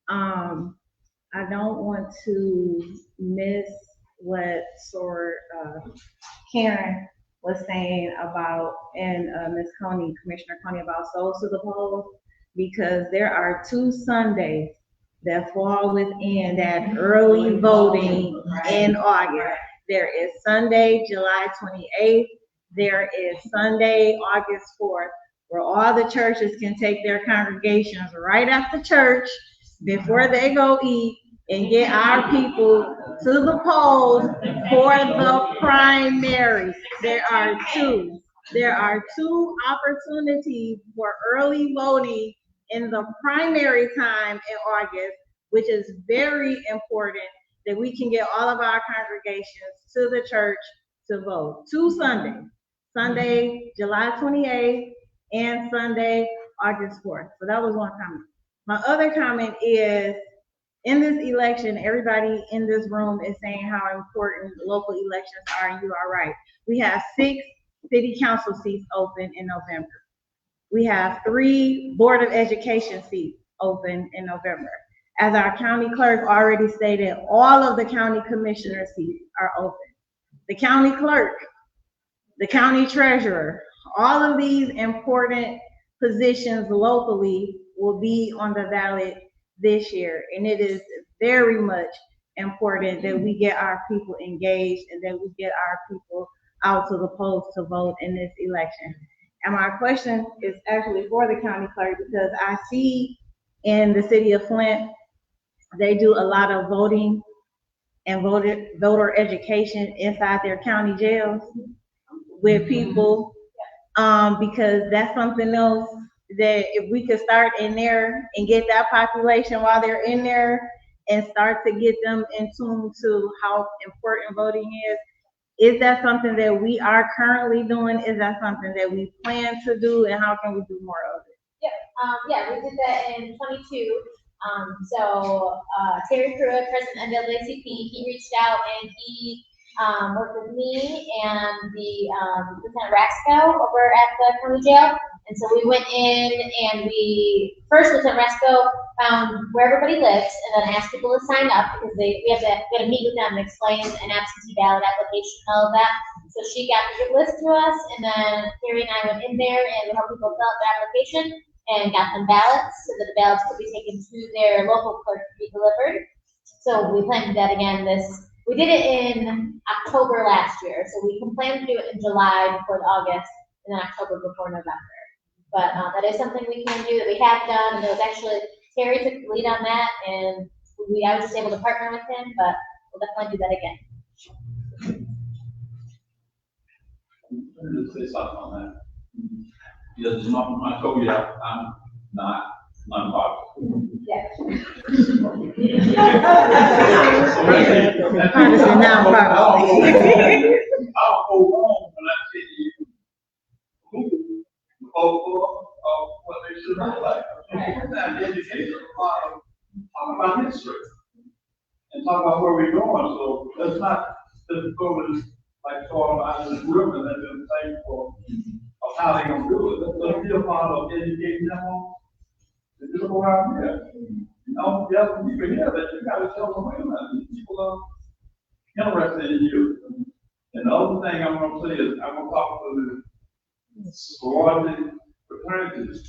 I don't want to miss what Karen was saying about, and Ms. Coney, Commissioner Coney, about Souls to the Polls, because there are 2 Sundays that fall within that early voting in August. There is Sunday, July 28th. There is Sunday, August 4th, where all the churches can take their congregations right after church before they go eat and get our people to the polls for the primary. There are two opportunities for early voting in the primary time in August, which is very important that we can get all of our congregations to the church to vote. 2 Sundays, Sunday, July 28th, and Sunday, August 4th. So that was one comment. My other comment is, in this election, everybody in this room is saying how important local elections are, and you are right. We have 6 city council seats open in November. We have 3 Board of Education seats open in November. As our county clerk already stated, all of the county commissioner seats are open. the county clerk, the county treasurer. All of these important positions locally will be on the ballot this year. And it is very much important that we get our people engaged and that we get our people out to the polls to vote in this election. And my question is actually for the county clerk, because I see in the city of Flint, they do a lot of voting and voter education inside their county jails with people, because that's something else that if we could start in there and get that population while they're in there and start to get them in tune to how important voting is that something that we are currently doing? Is that something that we plan to do, and how can we do more of it? Yeah, we did that in 22. Terry Pruitt, president of NAACP, he reached out and he worked with me and the Lieutenant Rasco over at the county jail. And so we went in and first Lieutenant Rasco found where everybody lives and then asked people to sign up because we had to meet with them and explain an absentee ballot application and all of that. So she got the list to us, and then Terry and I went in there and helped people fill out their application and got them ballots so that the ballots could be taken to their local clerk to be delivered. So we plan to do that again we did it in October last year, so we can plan to do it in July before August, and then October before November. But that is something we can do that we have done, and it was actually, Terry took the lead on that, and I was just able to partner with him, but we'll definitely do that again. Let's say something on that. Because my told you I'm not nonpartisan. Yeah. Partisan, nonpartisan. I'll go wrong when I say to you, who vote for what they should not like. That education, talk about history and talk about where we're going. So let's not just go with like talking about this room and let them think of how they're gonna do it. Let's be a part of educating them on the people around here. You know, the other people here that you gotta tell them, wait a minute, these people are interested in you. And the other thing I'm gonna say is I'm gonna talk to the sorority fraternities.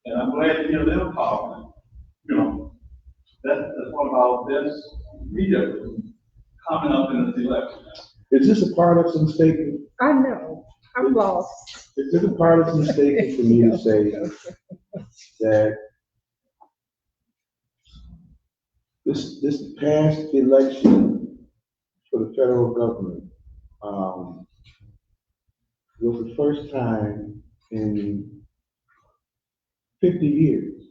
And I'm glad to hear them talking. You know, that's one of our best media coming up in this election. Is this a partisan statement? I know, I'm lost. Is this a partisan statement for me to say that this past election for the federal government was the first time in 50 years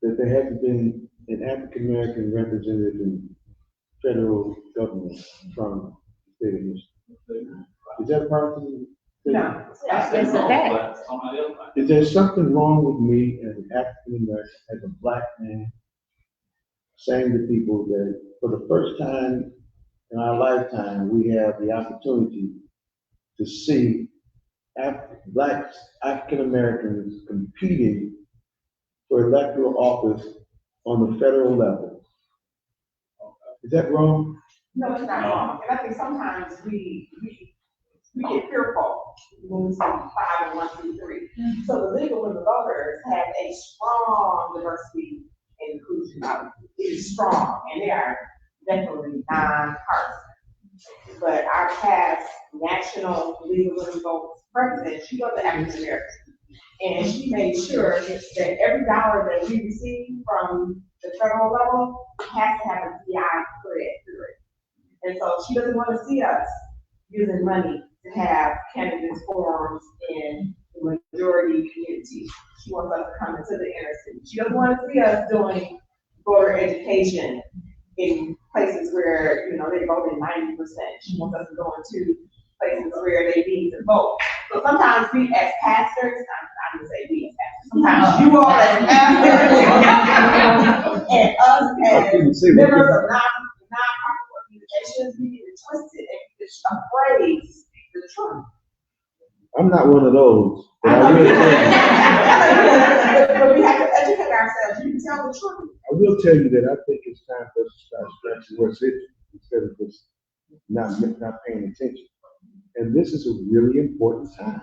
that there hasn't been an African-American representative in federal government from the state of Michigan. Is that partisan? No. Yes, okay. Is there something wrong with me as an African-American, as a black man, saying to people that for the first time in our lifetime, we have the opportunity to see black African-Americans competing for electoral office on the federal level? Is that wrong? No, it's not wrong. And I think sometimes we get fearful when we say 5 and 1, 2, 3. So the legal women voters have a strong diversity and inclusion policy. It is strong, and they are definitely nonpartisan. But our past national legal women voters president, she was an African American. And she made sure that every dollar that we receive from the federal level has to have a DI credit through it. And so she doesn't want to see us using money to have candidates forums in the majority community. She wants us to come into the inner city. She doesn't want to see us doing voter education in places where, they vote in 90%. She wants us to go into places where they need to vote. So sometimes we as pastors, I'm going to say we as pastors, sometimes you all as pastors and us as members of non-profit organizations, we get it twisted and get afraid to speak the truth. I'm not one of those. But I will tell you. But we have to educate ourselves. You can tell the truth. I will tell you that I think it's time for us to start scratching what's it instead of just not paying attention. And this is a really important time,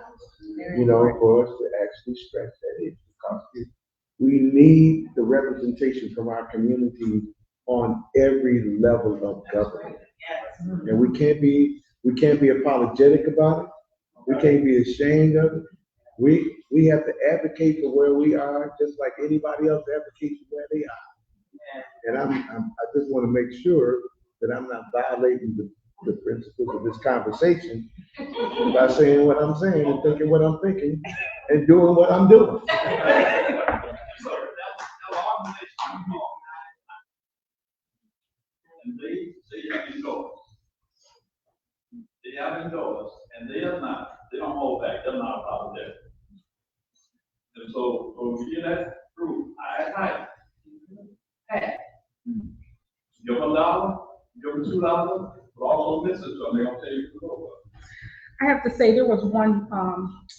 you know, for us to actually stress that issue, because we need the representation from our community on every level of government. And we can't be apologetic about it. We can't be ashamed of it. We have to advocate for where we are, just like anybody else advocates for where they are. And I just want to make sure that I'm not violating the principles of this conversation by saying what I'm saying and thinking what I'm thinking and doing what I'm doing. And they have endorsed. They have endorsed, and they don't hold back, they're not apologetic. And so we get that through, hey, give them $1, give them $2, but also listen to them, they're gonna tell you to go. I have to say, there was one,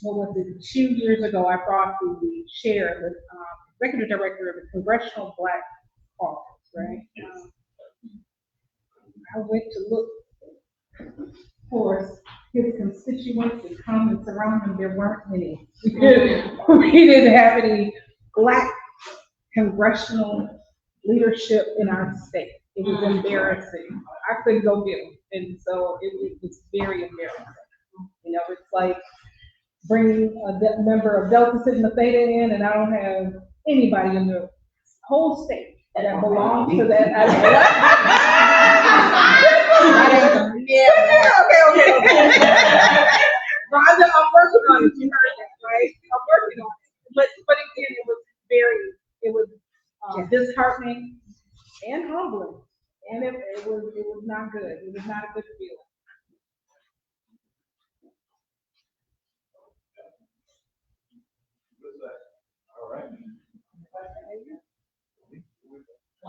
what was it, 2 years ago, I brought the chair, the executive director of the Congressional Black Caucus, right? I went to look for his constituents to come and surround him. There weren't any. We didn't have any Black congressional leadership in our state. It was embarrassing. I couldn't go get them. And so it was very embarrassing. You know, it's like bringing a member of Delta Sigma Theta in, and I don't have anybody in the whole state that belongs to that. Okay. Rhonda, I'm working on it. You heard that, right? I'm working on it. But again, it was disheartening and humbling, and it was not good. It was not a good feeling. All right.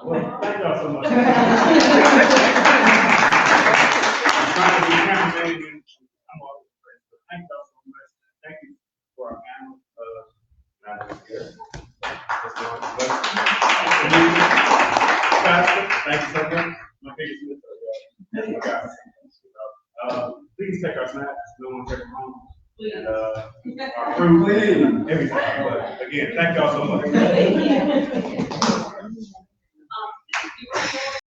Well, thank y'all so much. I'm trying to be accommodating, I'm all over it, but thank y'all so much. Thank you for our panel, Guerra. Thank you so much. My biggest miss, please take our snacks, no one take them home. And, our fruit, everything. But again, thank y'all so much.